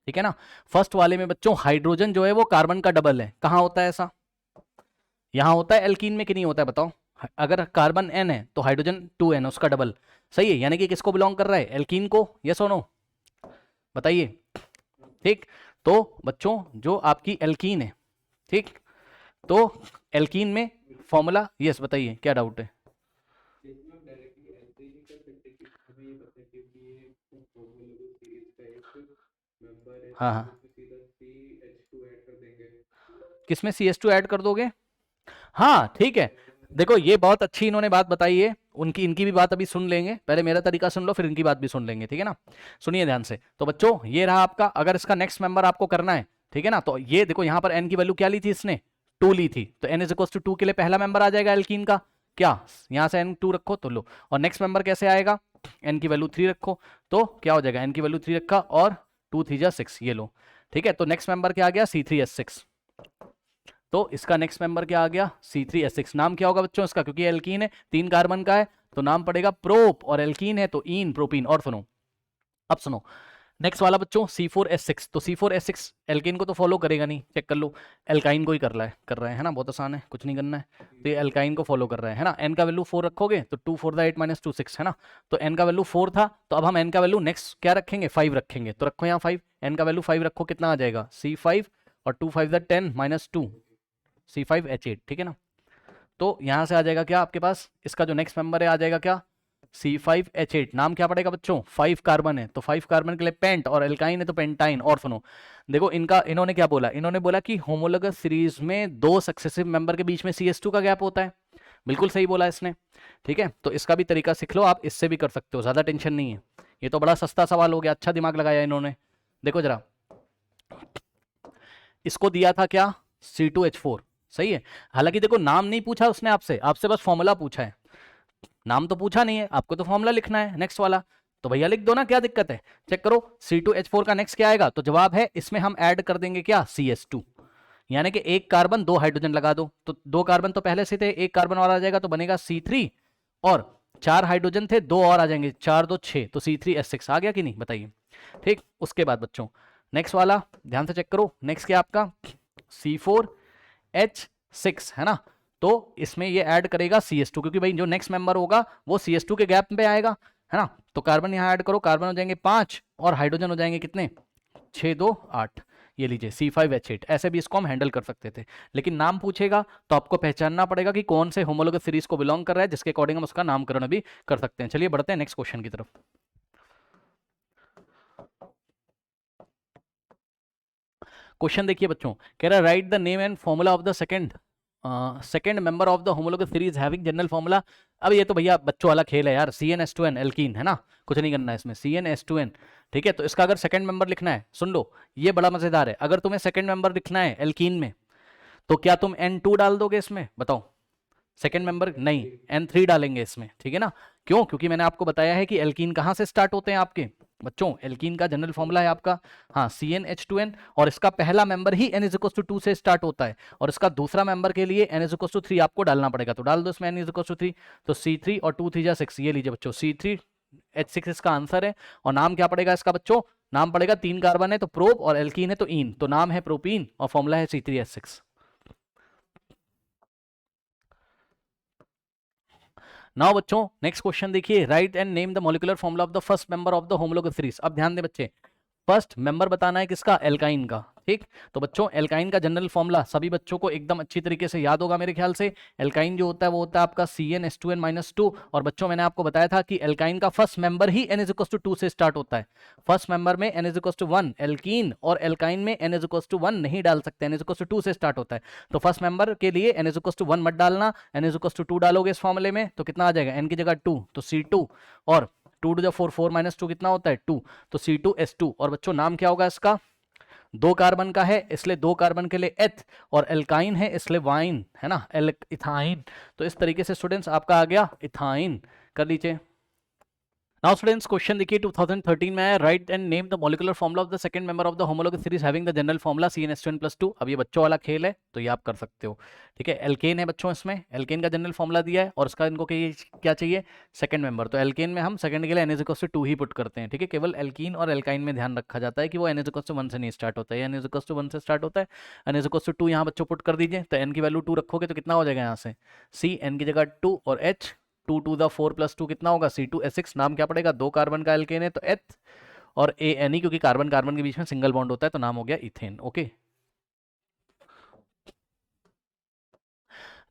ठीक है ना, फर्स्ट वाले में बच्चों हाइड्रोजन जो है वो कार्बन का डबल है। कहाँ होता है ऐसा, यहाँ होता है एल्कीन में कि नहीं होता है बताओ। अगर कार्बन n है तो हाइड्रोजन 2n उसका डबल, सही है, यानी कि किसको बिलोंग कर रहा है, एल्कीन को, यस और नो, बताइए। ठीक, तो बच्चों जो आपकी एल्कीन है, ठीक, तो एल्कीन में फॉर्मूला, यस बताइए क्या डाउट है। हाँ हाँ, किसमें CH2 ऐड कर दोगे, हाँ ठीक है। देखो ये बहुत अच्छी इन्होंने बात बताई है, उनकी इनकी भी बात अभी सुन लेंगे, पहले मेरा तरीका सुन लो फिर इनकी बात भी सुन लेंगे, ठीक है ना। सुनिए ध्यान से, तो बच्चों ये रहा आपका, अगर इसका नेक्स्ट मेंबर आपको करना है, ठीक है ना, तो ये देखो यहाँ पर n की वैल्यू क्या ली थी इसने, 2 ली थी, तो n=2 के लिए पहला मेंबर आ जाएगा एल्कीन का, क्या यहाँ से n 2 रखो तो लो, और नेक्स्ट मेंबर कैसे आएगा, n की वैल्यू 3 रखो तो क्या हो जाएगा, n की वैल्यू 3 रखा और 2 3 जा 6, ये लो, ठीक है। तो नेक्स्ट मेंबर क्या आ गया C3H6, तो इसका नेक्स्ट मेंबर क्या आ गया C3H6। नाम क्या होगा बच्चों इसका, क्योंकि एल्कीन है 3 कार्बन का है तो नाम पड़ेगा प्रोप, और एल्कीन है तो ईन प्रोपीन। और सुनो, अब सुनो नेक्स्ट वाला बच्चों C4H6, तो C4H6 एल्कीन को तो फॉलो करेगा नहीं, चेक कर लो, एल्काइन को ही कर रहा है ना, बहुत आसान है, कुछ नहीं करना है, तो ये एल्काइन को फॉलो कर रहा है ना। n का वैल्यू 4 रखोगे तो 2 4 8 -2 6, है ना, तो n का वैल्यू 4 था, तो अब हम n का वैल्यू नेक्स्ट क्या रखेंगे 5 रखेंगे, तो रखो यहाँ 5, n का वैल्यू 5 रखो, कितना आ जाएगा C5 और 2 5 10 -2 C5H8, ठीक है ना। तो यहां से आ जाएगा क्या आपके पास, इसका जो नेक्स्ट मेंबर है आ जाएगा क्या C5H8। नाम क्या पड़ेगा बच्चों, 5 कार्बन है तो 5 कार्बन के लिए पेंट, और एल्काइन है तो पेंटाइन। और सुनो देखो इनका, इन्होंने क्या बोला, इन्होंने बोला कि होमोलोगस सीरीज में 2 सक्सेसिव मेंबर के बीच में CH2 का गैप होता है, बिल्कुल सही बोला इसने, ठीक है। तो इसका भी तरीका सीख लो आप, इससे भी कर सकते हो, ज्यादा टेंशन नहीं है, ये तो बड़ा सस्ता सवाल हो गया, अच्छा दिमाग लगाया इन्होंने। देखो जरा, इसको दिया था क्या C2H4, सही है, हालांकि देखो नाम नहीं पूछा उसने आपसे, आपसे बस फॉर्मूला पूछा है, नाम तो पूछा नहीं है, आपको तो फॉर्मूला लिखना है नेक्स्ट वाला, तो भैया लिख दो ना, क्या दिक्कत है। चेक करो C2H4 का नेक्स्ट क्या आएगा, तो जवाब है इसमें हम ऐड कर देंगे क्या CS2, यानी कि 1 कार्बन 2 हाइड्रोजन लगा दो, तो 2 कार्बन तो पहले से थे, 1 कार्बन और आ जाएगा तो बनेगा C3, और 4 हाइड्रोजन थे 2 और आ जाएंगे, 4 2 6, तो C3H6 आ गया कि नहीं बताइए। ठीक, उसके बाद बच्चों नेक्स्ट वाला ध्यान से चेक करो, नेक्स्ट क्या आपका C4H6, है ना, तो इसमें ये ऐड करेगा CS2, क्योंकि भाई जो नेक्स्ट मेंबर होगा वो CS2 के गैप पे आएगा, है ना, तो कार्बन यहाँ ऐड करो, कार्बन हो जाएंगे 5 और हाइड्रोजन हो जाएंगे कितने 6 2 8, ये लीजिए C5H8। ऐसे भी इसको हम हैंडल कर सकते थे, लेकिन नाम पूछेगा तो आपको पहचानना पड़ेगा कि कौन से होमोलोगस सीरीज को बिलोंग कर रहा है, जिसके अकॉर्डिंग हम उसका नामकरण भी कर सकते हैं। चलिए बढ़ते हैं नेक्स्ट क्वेश्चन की तरफ। क्वेश्चन देखिए बच्चों, कह रहा है write the name and formula of the second member of the homologous series having general formula. अब ये तो भैया बच्चों वाला खेल है यार, CnH2n एल्कीन, है ना, कुछ नहीं करना है इसमें, CnH2n, ठीक है। तो इसका अगर सेकंड मेंबर लिखना है, सुन लो ये बड़ा मजेदार है, अगर तुम्हें सेकंड मेंबर लिखना है एल्कीन में तो क्या तुम N2 डाल दोगे इसमें, बताओ, सेकंड मेंबर नहीं, N3 डालेंगे इसमें, ठीक है ना। क्यों? क्योंकि मैंने आपको बताया है कि एल्कीन कहाँ से स्टार्ट होते हैं आपके बच्चों, एल्कीन का जनरल फॉर्मूला है आपका हाँ CnH2n, और इसका पहला मेंबर ही N=2 से स्टार्ट होता है, और इसका दूसरा मेंबर के लिए N=3 आपको डालना पड़ेगा, तो डाल दो इसमें N=3, तो C3 और 2 3 6, ये लीजिए बच्चों C3H6 इसका आंसर है। और नाम क्या पड़ेगा इसका बच्चों, नाम पड़ेगा, 3 कार्बन है तो प्रोप और एल्कीन है तो इन, तो नाम है प्रोपीन और फॉर्मूला है C3H6। नाउ बच्चों नेक्स्ट क्वेश्चन देखिए, right and name the molecular formula of the first member of the homologous series. अब ध्यान दे बच्चे, फर्स्ट मेंबर बताना है किसका, एल्काइन का, ठीक। तो बच्चों एल्काइन का जनरल फॉर्मूला सभी बच्चों को एकदम अच्छी तरीके से याद होगा मेरे ख्याल से। एल्काइन जो होता है वो होता है आपका CnH2n-2, और बच्चों मैंने आपको बताया था कि एल्काइन का फर्स्ट मेंबर ही N=2 से स्टार्ट होता है। फर्स्ट मेंबर में N=1, एल्कीन और एल्काइन में N=1 नहीं डाल सकते, N=2 से स्टार्ट होता है। तो फर्स्ट मेंबर के लिए N=1 मत डालना, N=2 डालोगे इस फॉर्मूले में तो कितना आ जाएगा, N की जगह 2 तो C2, और 2 to the 4, 4 - 2 कितना होता है 2, तो C2H2। और बच्चों नाम क्या होगा इसका, 2 कार्बन का है इसलिए 2 कार्बन के लिए एथ, और एल्काइन है इसलिए वाइन, है ना, इथाइन। तो इस तरीके से स्टूडेंट्स आपका आ गया इथाइन, कर लीजिए। नाउ स्टूडेंट्स क्वेश्चन देखिए 2013 में आया, right and name the molecular formula of the second member of the homologous series having the general formula CnH2n+2। अब ये बच्चों वाला खेल है तो ये आप कर सकते हो, ठीक है। एल्केन है बच्चों, इसमें एल्केन का जनरल फॉर्मूला दिया है और इसका इनको क्या चाहिए, सेकंड मेंबर। तो एल्केन में हम सेकंड के लिए N=2 ही पुट करते हैं, ठीक है। केवल एल्कीन और एल्काइन में ध्यान रखा जाता है कि वो N=1 से नहीं स्टार्ट होता है, N=1 से स्टार्ट होता है। N=2 यहाँ बच्चों पुट कर दीजिए, तो N की वैल्यू 2 रखोगे तो कितना हो जाएगा यहाँ से C, N की जगह 2 और H, 2 to the 4 + 2 कितना होगा C2H6। नाम क्या पड़ेगा, 2 कार्बन का एल्केन है तो एथ, और ANE क्योंकि कार्बन कार्बन के बीच में सिंगल बॉन्ड होता है तो नाम हो गया इथेन, ओके।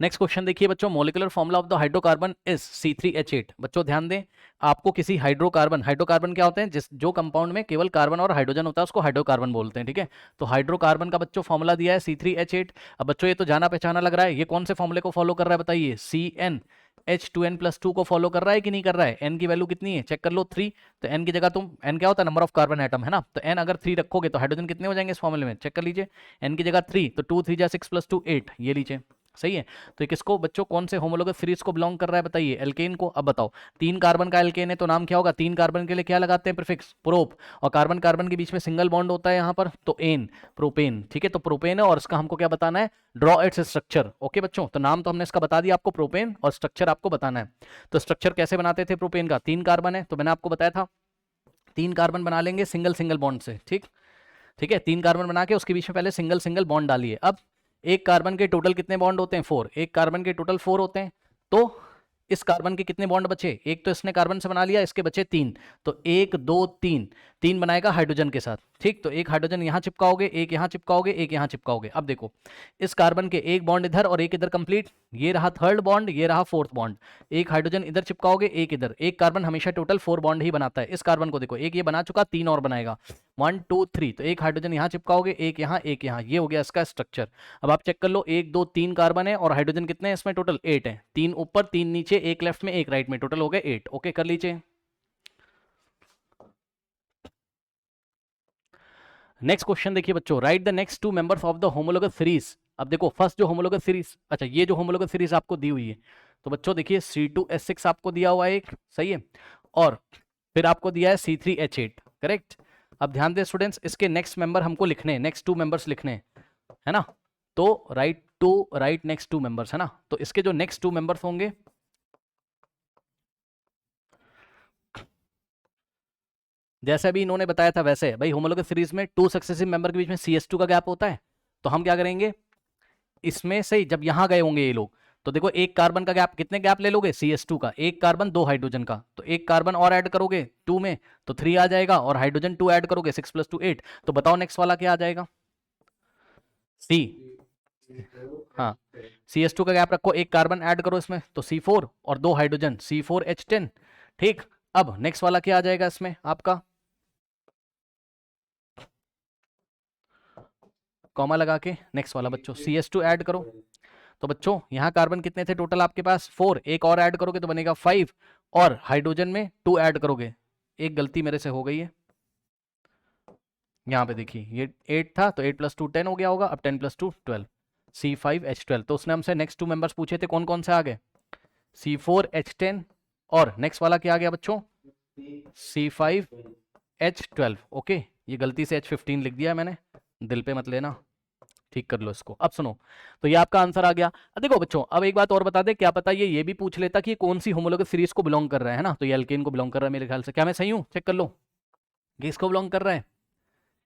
नेक्स्ट क्वेश्चन देखिए बच्चों, molecular formula of the hydrocarbon is C3H8। बच्चों ध्यान दें, आपको किसी हाइड्रोकार्बन क्या होते हैं, जिस जो कंपाउंड में केवल कार्बन और हाइड्रोजन होता है उसको हाइड्रोकार्बन बोलते हैं, ठीक है। तो हाइड्रोकार्बन का बच्चों फॉर्मूला दिया है C3H8। अब बच्चों ये तो जाना पहचाना लग रहा है, ये कौन से फॉर्मूले को फॉलो कर रहा है बताइए, CnH2n+2 को फॉलो कर रहा है कि नहीं कर रहा है। N की वैल्यू कितनी है चेक कर लो 3, तो N की जगह तुम, N क्या होता है, नंबर ऑफ कार्बन एटम, है ना, तो N अगर 3 रखोगे तो हाइड्रोजन कितने हो जाएंगे इस फॉर्मूले में, चेक कर लीजिए। N की जगह 3 तो 2 3 6 + 2 8, ये लीजिए, सही है। तो ये किसको बच्चों, कौन से होमोलॉगस सीरीज को बिलोंग कर रहा है बताइए, एल्केन को। अब बताओ 3 कार्बन का एल्केन है तो नाम क्या होगा, 3 कार्बन के लिए क्या लगाते हैं प्रीफिक्स, प्रोप, और कार्बन कार्बन के बीच में सिंगल बॉन्ड होता है यहाँ पर तो एन, प्रोपेन, ठीक है। तो प्रोपेन है और इसका हमको क्या बताना है, ड्रॉ इट्स स्ट्रक्चर, ओके बच्चों। तो नाम तो हमने इसका बता दिया आपको प्रोपेन, और स्ट्रक्चर आपको बताना है। तो स्ट्रक्चर कैसे बनाते थे प्रोपेन का, 3 कार्बन है तो मैंने आपको बताया था 3 कार्बन बना लेंगे सिंगल सिंगल बॉन्ड से, ठीक, ठीक है। 3 कार्बन बना के उसके बीच में पहले सिंगल सिंगल बॉन्ड डालिए। अब एक कार्बन के टोटल कितने बॉन्ड होते हैं, 4, एक कार्बन के टोटल 4 होते हैं, तो इस कार्बन के कितने बॉन्ड बचे, एक तो इसने कार्बन से बना लिया, इसके बचे 3, तो 1 2 3, 3 बनाएगा हाइड्रोजन के साथ, ठीक। तो एक हाइड्रोजन यहाँ चिपकाओगे, एक यहाँ चिपकाओगे, एक यहाँ चिपकाओगे। अब देखो इस कार्बन के एक बॉन्ड इधर और एक इधर कंप्लीट, ये रहा थर्ड बॉन्ड, ये रहा फोर्थ बॉन्ड, एक हाइड्रोजन इधर चिपकाओगे, एक इधर, एक कार्बन हमेशा टोटल 4 बॉन्ड ही बनाता है। इस कार्बन को देखो, एक ये बना चुका, 3 और बनाएगा, 1 2 3, तो एक हाइड्रोजन यहाँ चिपकाओगे, एक यहाँ एक यहाँ, ये हो गया इसका स्ट्रक्चर। अब आप चेक कर लो 1 2 3 कार्बन है और हाइड्रोजन कितने हैं इसमें, टोटल 8 है, 3 ऊपर 3 नीचे, एक लेफ्ट में एक राइट में, टोटल हो गए 8, ओके कर लीजिए। नेक्स्ट क्वेश्चन देखिए बच्चों, right the next 2 members of the homologous series. अब देखो फर्स्ट जो होमोलॉगस सीरीज, अच्छा ये जो होमोलॉगस सीरीज आपको दी हुई है, तो बच्चों देखिए C2H6 आपको दिया हुआ है एक, सही है, और फिर आपको दिया है C3H8, करेक्ट। अब ध्यान दें स्टूडेंट्स, इसके नेक्स्ट मेंबर हमको लिखने हैं, नेक्स्ट 2 मेंबर्स लिखने हैं, है ना। तो राइट नेक्स्ट 2 मेंबर्स, है ना। तो इसके जो नेक्स्ट 2 मेंबर्स होंगे, जैसे अभी इन्होंने बताया था वैसे भाई होमोलॉगस सीरीज में 2 सक्सेसिव मेंबर के बीच में CS2 का गैप होता है, तो हम क्या करेंगे, इसमें से जब यहां गए होंगे ये लोग, तो देखो एक कार्बन का गैप, कितने गैप ले लोगे CS2 का, एक कार्बन 2 हाइड्रोजन का, तो एक कार्बन और ऐड करोगे 2 में तो 3 आ जाएगा, और हाइड्रोजन 2 ऐड करोगे 6 + 2 8, तो बताओ नेक्स्ट वाला क्या आ जाएगा, C, हाँ CS2 का गैप रखो, एक कार्बन ऐड करो इसमें तो C4 और 2 हाइड्रोजन C4H10, ठीक। अब नेक्स्ट वाला क्या आ जाएगा इसमें आपका, कॉमा लगा के नेक्स्ट वाला बच्चों CS2 ऐड करो, तो बच्चों यहाँ कार्बन कितने थे टोटल आपके पास 4, एक और ऐड करोगे तो बनेगा 5, और हाइड्रोजन में 2 ऐड करोगे, एक गलती मेरे से हो गई है, यहाँ पे देखिए ये 8 था तो 8 + 2 10 हो गया होगा, अब 10 + 2 12, C5H12। तो उसने हमसे नेक्स्ट 2 मेंबर्स पूछे थे, कौन कौन से आ गए? C4H10 और नेक्स्ट वाला क्या आ गया बच्चों? C5H12। ओके, ये गलती से H15 लिख दिया मैंने, दिल पे मत लेना, ठीक कर लो इसको। अब सुनो, तो ये आपका आंसर आ गया। अब देखो बच्चों, अब एक बात और बता दे, क्या पता ये भी पूछ लेता कि कौन सी होमोलॉगस सीरीज को बिलोंग कर रहा है ना। तो ये एल्केन को बिलोंग कर रहा है मेरे ख्याल से। क्या मैं सही हूं? चेक कर लो, ये इसको बिलोंग कर रहा है,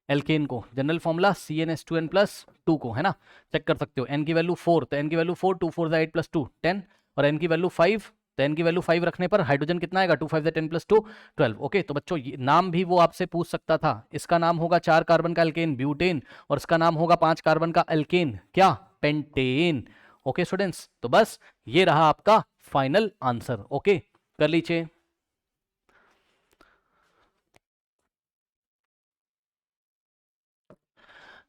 एल्केन को। जनरल फॉर्मूला CnH2n प्लस 2 को, है ना, चेक कर सकते हो। n की वैल्यू 4, तो n की वैल्यू 4, 2 4 8 प्लस 2 10, और n की वैल्यू 5, तो n की वैल्यू 5 रखने पर हाइड्रोजन कितना आएगा? 2 5 10 प्लस 2 12। ओके, तो बच्चों नाम भी वो आपसे पूछ सकता था। इसका नाम होगा 4 कार्बन का एल्केन, ब्यूटेन, और इसका नाम होगा 5 कार्बन का एल्केन, क्या? पेंटेन। ओके स्टूडेंट्स, तो बस ये रहा आपका फाइनल आंसर। ओके, कर लीजिए।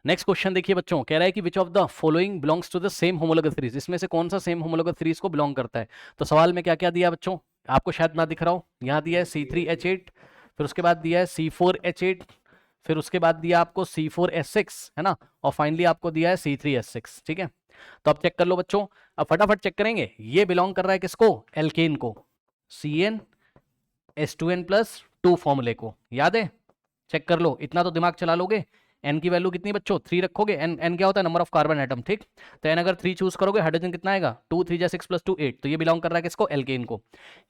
नेक्स्ट क्वेश्चन देखिए बच्चों, कह रहा है कि which of the following belongs to the same homologous series, इसमें से कौन सा सेम होमोलॉगस सीरीज को बिलोंग करता है। तो सवाल में क्या क्या दिया बच्चों, आपको शायद ना दिख रहा हो, यहाँ दिया है C3H8, फिर उसके बाद दिया है C4H8, फिर उसके बाद दिया आपको C4S6, है ना, और फाइनली आपको दिया है C3S6। ठीक है, तो अब चेक कर लो बच्चों, अब फटाफट चेक करेंगे। ये बिलोंग कर रहा है किसको? एल्केन को, CnH2n प्लस 2 फॉर्मूले को, याद है? चेक कर लो, इतना तो दिमाग चला लोगे। n की वैल्यू कितनी बच्चों? 3 रखोगे। n क्या होता है? नंबर ऑफ कार्बन एटम, ठीक। तो n अगर 3 चूज करोगे, हाइड्रोजन कितना आएगा? 2 3 6 प्लस 2 8। तो ये बिलोंग कर रहा है किसको? एल्केन को।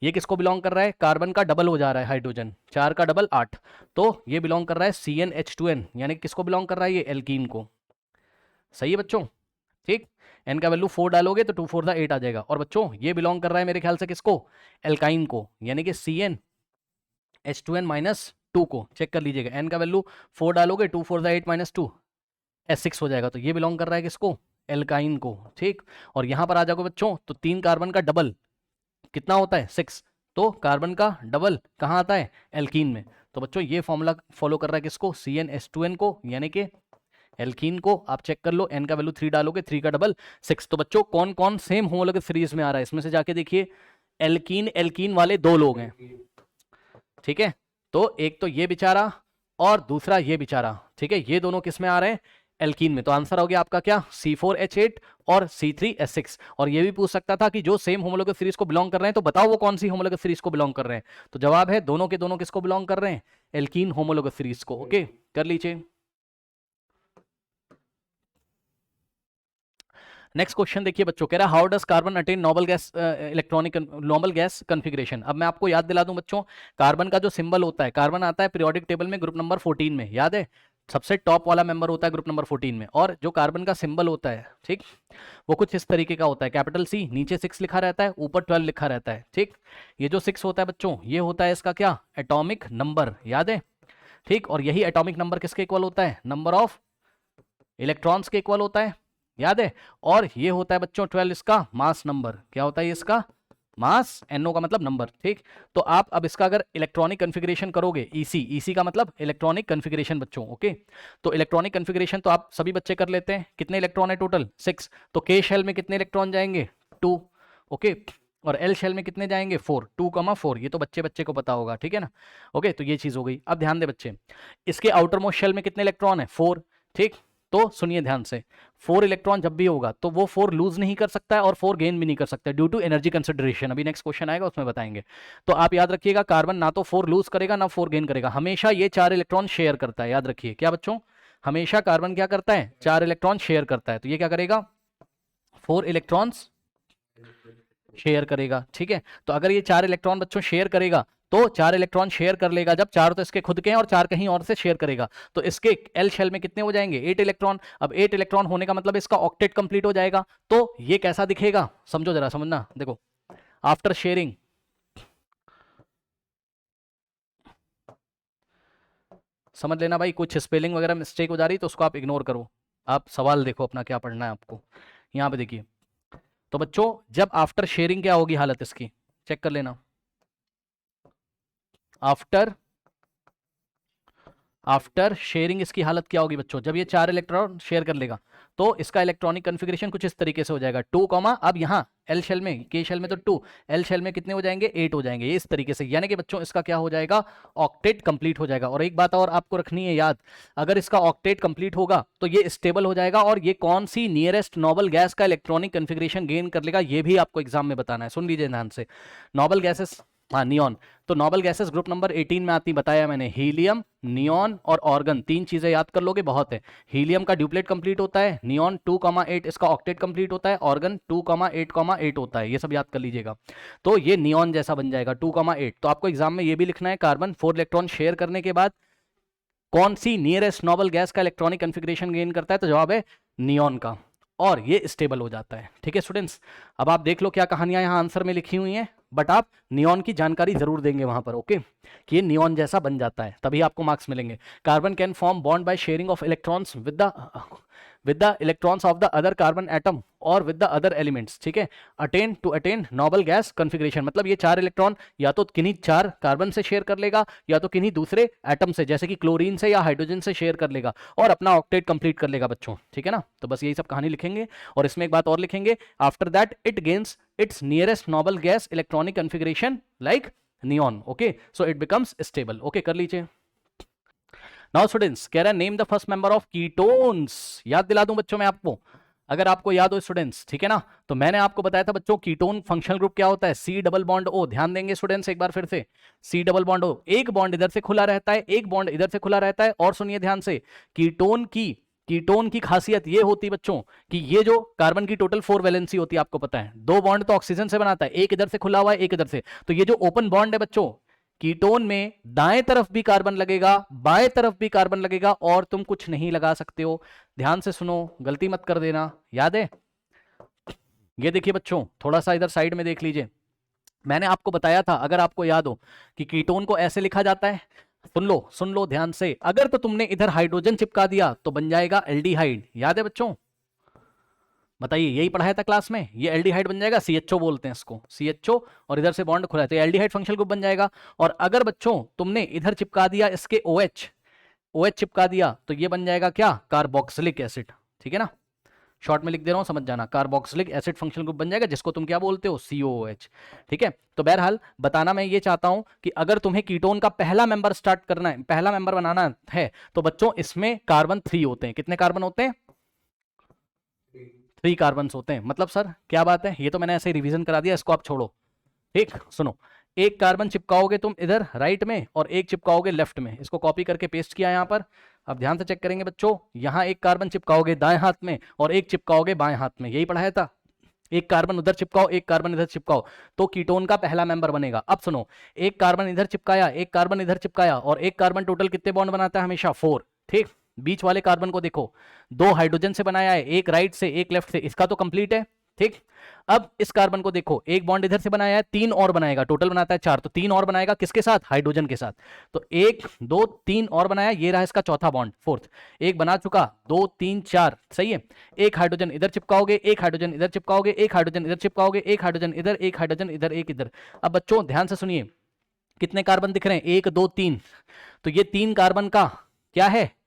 ये किसको बिलोंग कर रहा है? कार्बन का डबल हो जा रहा है हाइड्रोजन, 4 का डबल 8, तो ये बिलोंग कर रहा है CnH2n, यानी किसको बिलोंग कर रहा है? ये एल्कीन को। सही है बच्चों, ठीक। n का वैल्यू 4 डालोगे तो 2 4 दा 8 आ जाएगा। और बच्चों ये बिलोंग कर रहा है मेरे ख्याल से किसको? एल्काइन को, यानी कि CnH2n माइनस 2 को। चेक कर लीजिएगा, n का वैल्यू 4 डालोगे, 2 4 8 माइनस 2 S6 हो जाएगा। तो ये बिलोंग कर रहा है किसको? एल्काइन को, ठीक। और यहां पर आ जाओगे बच्चों, तो 3 कार्बन का डबल कितना होता है? 6, तो कार्बन का डबल कहाँ आता है? एल्कीन में। तो बच्चों ये फॉर्मूला फॉलो कर रहा है किसको? CnH2n को, यानी कि एल्कीन को। आप चेक कर लो, n का वैल्यू 3 डालोगे, 3 का डबल 6। तो बच्चों कौन कौन सेम होमोलॉगस सीरीज में आ रहा है, इसमें से जाके देखिए। एल्कीन एल्कीन वाले 2 लोग हैं, ठीक है। तो एक तो ये बेचारा और दूसरा ये बेचारा, ठीक है। ये दोनों किस में आ रहे हैं? एल्कीन में। तो आंसर हो गया आपका क्या? C4H8 और C3S6। और ये भी पूछ सकता था कि जो सेम होमोलॉगस सीरीज को बिलोंग कर रहे हैं, तो बताओ वो कौन सी होमोलॉगस सीरीज को बिलोंग कर रहे हैं। तो जवाब है दोनों के दोनों किसको बिलोंग कर रहे हैं? एल्कीन होमोलॉगस सीरीज को। ओके, कर लीजिए। नेक्स्ट क्वेश्चन देखिए बच्चों, कह रहा है how does carbon attain noble gas electronic noble gas configuration. अब मैं आपको याद दिला दूं बच्चों, कार्बन का जो सिंबल होता है, कार्बन आता है पीरियोडिक टेबल में ग्रुप नंबर 14 में, याद है? सबसे टॉप वाला मेंबर होता है ग्रुप नंबर 14 में। और जो कार्बन का सिंबल होता है, ठीक, वो कुछ इस तरीके का होता है, कैपिटल C, नीचे 6 लिखा रहता है, ऊपर 12 लिखा रहता है, ठीक। ये जो 6 होता है बच्चों, ये होता है इसका क्या? एटॉमिक नंबर, याद है? ठीक, और यही एटॉमिक नंबर किसके इक्वल होता है? नंबर ऑफ इलेक्ट्रॉन्स के इक्वल होता है, याद है? और ये होता है बच्चों 12 इसका मास नंबर। क्या होता है इसका? मास, NO का मतलब नंबर, ठीक। तो आप अब इसका अगर इलेक्ट्रॉनिक कॉन्फ़िगरेशन करोगे, EC का मतलब इलेक्ट्रॉनिक कॉन्फ़िगरेशन बच्चों, ओके। तो इलेक्ट्रॉनिक कॉन्फ़िगरेशन तो आप सभी बच्चे कर लेते हैं। कितने इलेक्ट्रॉन है टोटल? 6। तो K शेल में कितने इलेक्ट्रॉन जाएंगे? 2, ओके। और L शेल में कितने जाएंगे? 4, 2,4। ये तो बच्चे बच्चे को पता होगा, ठीक है ना। ओके, तो ये चीज हो गई। अब ध्यान दे बच्चे, इसके आउटर मोस्ट शेल में कितने इलेक्ट्रॉन है? 4, ठीक। तो सुनिए ध्यान से, 4 इलेक्ट्रॉन जब भी होगा तो वो 4 लूज नहीं कर सकता है और 4 गेन भी नहीं कर सकता, ड्यू टू एनर्जी कंसिडरेशन। अभी नेक्स्ट क्वेश्चन आएगा उसमें बताएंगे। तो आप याद रखिएगा, कार्बन ना तो 4 लूज करेगा ना 4 गेन करेगा, हमेशा ये 4 इलेक्ट्रॉन शेयर करता है। याद रखिए, क्या बच्चों? हमेशा कार्बन क्या करता है? 4 इलेक्ट्रॉन शेयर करता है। तो ये क्या करेगा? 4 इलेक्ट्रॉन्स शेयर करेगा, ठीक है। तो अगर ये 4 इलेक्ट्रॉन बच्चों शेयर करेगा, तो 4 इलेक्ट्रॉन शेयर कर लेगा जब, 4 तो इसके खुद के हैं और 4 कहीं और से शेयर करेगा। तो इसके एल शेल में कितने हो जाएंगे? 8 इलेक्ट्रॉन। अब 8 इलेक्ट्रॉन होने का मतलब इसका ऑक्टेट कंप्लीट हो जाएगा। तो ये कैसा दिखेगा? समझो जरा, समझना, देखो। आफ्टर शेयरिंग, समझ लेना भाई, कुछ स्पेलिंग वगैरह मिस्टेक हो जा रही तो उसको आप इग्नोर करो। आप सवाल देखो अपना, क्या पढ़ना है आपको। यहां पे देखिए, तो बच्चों जब आफ्टर शेयरिंग क्या होगी हालत इसकी, चेक कर लेना। आफ्टर आफ्टर शेयरिंग इसकी हालत क्या होगी बच्चों, जब ये 4 इलेक्ट्रॉन शेयर कर लेगा तो इसका इलेक्ट्रॉनिक कन्फिग्रेशन कुछ इस तरीके से हो जाएगा 2, अब यहाँ एल शेल में, के शेल में तो 2, एल शेल में कितने हो जाएंगे 8 हो जाएंगे, ये इस तरीके से, यानी कि बच्चों इसका क्या हो जाएगा ऑक्टेट कंप्लीट हो जाएगा। और एक बात और आपको रखनी है याद, अगर इसका ऑक्टेट कंप्लीट होगा तो ये स्टेबल हो जाएगा और ये कौन सी नियरेस्ट नोबल गैस का इलेक्ट्रॉनिक कन्फिग्रेशन गेन कर लेगा, ये भी आपको एग्जाम में बताना है। सुन लीजिए ध्यान से, नोबल गैसेस, हाँ नियॉन, तो नोबल गैसेस ग्रुप नंबर 18 में आती, बताया मैंने, हीलियम, नियॉन और ऑर्गन, तीन चीजें याद कर लोगे बहुत है। हीलियम का ड्यूप्लेट कंप्लीट होता है, नियॉन 2,8 इसका ऑक्टेट कंप्लीट होता है, ऑर्गन 2,8,8 होता है, ये सब याद कर लीजिएगा। तो ये नियॉन जैसा बन जाएगा 2,8। तो आपको एग्जाम में ये भी लिखना है, कार्बन 4 इलेक्ट्रॉन शेयर करने के बाद कौन सी नियरेस्ट नोबल गैस का इलेक्ट्रॉनिक कन्फिग्रेशन गेन करता है, तो जवाब है नियॉन का, और ये स्टेबल हो जाता है। ठीक है स्टूडेंट्स, अब आप देख लो क्या कहानियां यहां आंसर में लिखी हुई हैं, बट आप नियॉन की जानकारी जरूर देंगे वहां पर, ओके, कि ये नियॉन जैसा बन जाता है, तभी आपको मार्क्स मिलेंगे। Carbon can form bond by sharing of electrons with the electrons of the other carbon atom और विद द अदर एलिमेंट्स, ठीक है, अटेन नोबल गैस कन्फिग्रेशन, मतलब ये 4 इलेक्ट्रॉन या तो किन्हीं 4 कार्बन से शेयर कर लेगा या तो किन्हीं दूसरे एटम से, जैसे कि क्लोरीन से या हाइड्रोजन से शेयर कर लेगा और अपना ऑक्टेट कंप्लीट कर लेगा बच्चों। ठीक है ना, तो बस यही सब कहानी लिखेंगे। और इसमें एक बात और लिखेंगे, after that it gains it's nearest noble gas electronic configuration like neon, okay, so it becomes stable. Okay, कर लीजिए। नाउ स्टूडेंट्स, कह रहा है name the first member of ketones, याद दिला दूं बच्चों मैं आपको, अगर आपको याद हो स्टूडेंट्स, ठीक है ना, तो मैंने आपको बताया था बच्चों कीटोन फंक्शनल ग्रुप क्या होता है, सी डबल बॉन्ड ओ, ध्यान देंगे स्टूडेंट्स एक बार फिर से, सी डबल बॉन्ड ओ, एक बॉन्ड इधर से खुला रहता है, एक बॉन्ड इधर से खुला रहता है। और सुनिए ध्यान से, कीटोन की खासियत ये होती है बच्चों कि ये जो कार्बन की टोटल 4 वैलेंसी होती है, आपको पता है 2 बॉन्ड तो ऑक्सीजन से बनाता है, एक इधर से खुला हुआ है एक इधर से, तो ये जो ओपन बॉन्ड है बच्चों, कीटोन में दाएं तरफ भी कार्बन लगेगा बाएं तरफ भी कार्बन लगेगा और तुम कुछ नहीं लगा सकते हो। ध्यान से सुनो, गलती मत कर देना, याद है। ये देखिए बच्चों, थोड़ा सा इधर साइड में देख लीजिए, मैंने आपको बताया था, अगर आपको याद हो, कि कीटोन को ऐसे लिखा जाता है, सुन लो ध्यान से, अगर तो तुमने इधर हाइड्रोजन चिपका दिया तो बन जाएगा एल्डिहाइड, याद है बच्चों, बताइए, यही पढ़ाया था क्लास में, ये एल्डिहाइड बन जाएगा, CHO बोलते हैं इसको, CHO, और इधर से बॉन्ड खुला है तो एल्डिहाइड फंक्शनल ग्रुप बन जाएगा। और अगर बच्चों तुमने इधर चिपका दिया इसके OH चिपका दिया तो ये बन जाएगा क्या, कार्बोक्सिलिक एसिड, ठीक है ना, शॉर्ट में लिख दे रहा हूं समझ जाना, कार्बोक्सिलिक एसिड फंक्शनल ग्रुप बन जाएगा, जिसको तुम क्या बोलते हो, COOH। ठीक है, तो बहरहाल बताना मैं ये चाहता हूं कि अगर तुम्हें कीटोन का पहला मेंबर स्टार्ट करना है, पहला मेंबर बनाना है, तो बच्चों इसमें कार्बन 3 होते हैं, कितने कार्बन होते हैं, 3 कार्बन होते हैं। मतलब सर क्या बात है, ये तो मैंने ऐसे ही रिवीजन करा दिया, इसको आप छोड़ो। ठीक, सुनो, एक कार्बन चिपकाओगे तुम इधर राइट में और एक चिपकाओगे लेफ्ट में, इसको कॉपी करके पेस्ट किया यहां पर। अब ध्यान से चेक करेंगे बच्चों, यहां एक कार्बन चिपकाओगे दाएं हाथ में और एक चिपकाओगे बाएं हाथ में, यही पढ़ाया था, एक कार्बन उधर चिपकाओ एक कार्बन इधर चिपकाओ तो कीटोन का पहला मेंबर बनेगा। अब सुनो, एक कार्बन इधर चिपकाया एक कार्बन इधर चिपकाया और एक कार्बन टोटल कितने बॉन्ड बनाता है, हमेशा 4। ठीक, बीच वाले कार्बन को देखो, 2 हाइड्रोजन से बनाया है, एक राइट से एक लेफ्ट से, इसका तो कंप्लीट है। ठीक, अब इस कार्बन को देखो, एक बॉन्ड इधर से बनाया है, 3 और बनाएगा, टोटल बनाता है 4, तो 3 और बनाएगा किसके साथ, हाइड्रोजन के साथ, तो 1 2 3 और बनाया, ये रहा इसका चौथा बॉन्ड, फोर्थ, एक बना चुका, 2 3 4, सही है। एक हाइड्रोजन इधर चिपकाओगे एक हाइड्रोजन इधर चिपकाओगे एक हाइड्रोजन इधर चिपकाओगे एक हाइड्रोजन इधर एक हाइड्रोजन इधर एक इधर। अब बच्चों ध्यान से सुनिए, कितने कार्बन दिख रहे हैं, 1 2 3, तो ये 3 कार्बन का क्या है,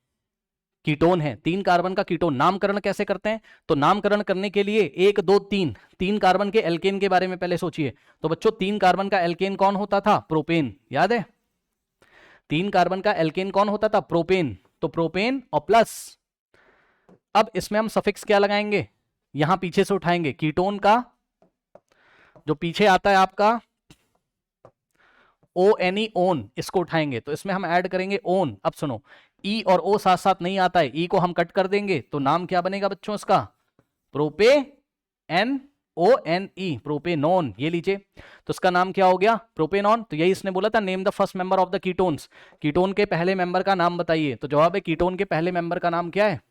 कीटोन है, 3 कार्बन का कीटोन। नामकरण कैसे करते हैं, तो नामकरण करने के लिए 1 2 3, 3 कार्बन के एल्केन के बारे में पहले सोचिए। तो बच्चों 3 कार्बन का एल्केन कौन होता था, प्रोपेन, याद है, 3 कार्बन का एल्केन कौन होता था, प्रोपेन, तो प्रोपेन और प्लस, अब इसमें हम सफिक्स क्या लगाएंगे, यहां पीछे से उठाएंगे, कीटोन का जो पीछे आता है आपका ONE ओन, इसको उठाएंगे तो इसमें हम ऐड करेंगे ओन। अब सुनो, ई और ओ साथ साथ नहीं आता है, ई को हम कट कर देंगे तो नाम क्या बनेगा बच्चों इसका, प्रोपेन ONE, प्रोपेनॉन, ये लीजिए, तो इसका नाम क्या हो गया, प्रोपेनॉन। तो यही इसने बोला था, name the first member of the ketones, ketone के पहले मेंबर का नाम बताइए, तो जवाब है कीटोन के पहले मेंबर का नाम क्या है,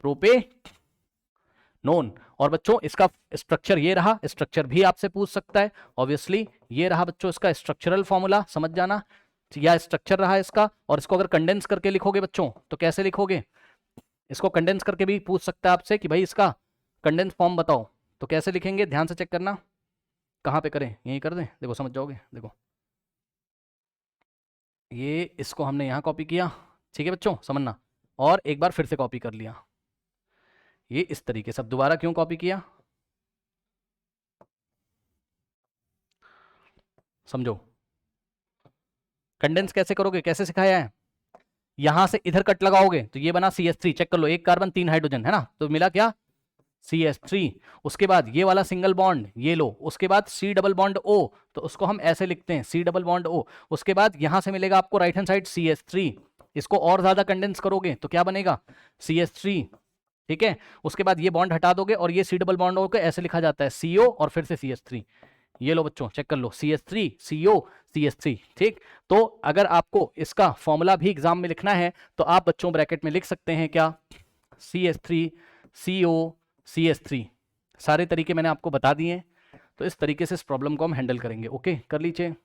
प्रोपेनॉन। और बच्चों इसका स्ट्रक्चर ये रहा, स्ट्रक्चर भी आपसे पूछ सकता है ऑब्वियसली, ये रहा बच्चों इसका स्ट्रक्चरल फॉर्मूला, समझ जाना, या स्ट्रक्चर रहा इसका। और इसको अगर कंडेंस करके लिखोगे बच्चों तो कैसे लिखोगे, इसको कंडेंस करके भी पूछ सकता है आपसे कि भाई इसका कंडेंस फॉर्म बताओ, तो कैसे लिखेंगे, ध्यान से चेक करना, कहाँ पे करें, यहीं कर दें, देखो समझ जाओगे, देखो ये इसको हमने यहाँ कॉपी किया, ठीक है बच्चों, समझना, और एक बार फिर से कॉपी कर लिया। ये इस तरीके से। अब दोबारा क्यों कॉपी किया, समझो। कंडेंस कैसे करोगे, कैसे सिखाया है, यहां से इधर कट लगाओगे तो ये बना CH3, चेक कर लो, एक कार्बन 3 हाइड्रोजन है ना, तो मिला क्या CH3। उसके बाद ये वाला सिंगल बॉन्ड ये लो, उसके बाद C डबल बॉन्ड O, तो उसको हम ऐसे लिखते हैं C डबल बॉन्ड O। उसके बाद यहां से मिलेगा आपको राइट हैंड साइड CH3, इसको और ज्यादा कंडेंस करोगे तो क्या बनेगा CH3, ठीक है। उसके बाद ये बॉन्ड हटा दोगे और ये C डबल बॉन्ड O को ऐसे लिखा जाता है CO और फिर से CH3। ये लो बच्चों, चेक कर लो, CH3 CO CH3, ठीक। तो अगर आपको इसका फॉर्मूला भी एग्जाम में लिखना है तो आप बच्चों ब्रैकेट में लिख सकते हैं क्या, CH3 CO CH3। सारे तरीके मैंने आपको बता दिए, तो इस तरीके से इस प्रॉब्लम को हम हैंडल करेंगे। ओके, कर लीजिए।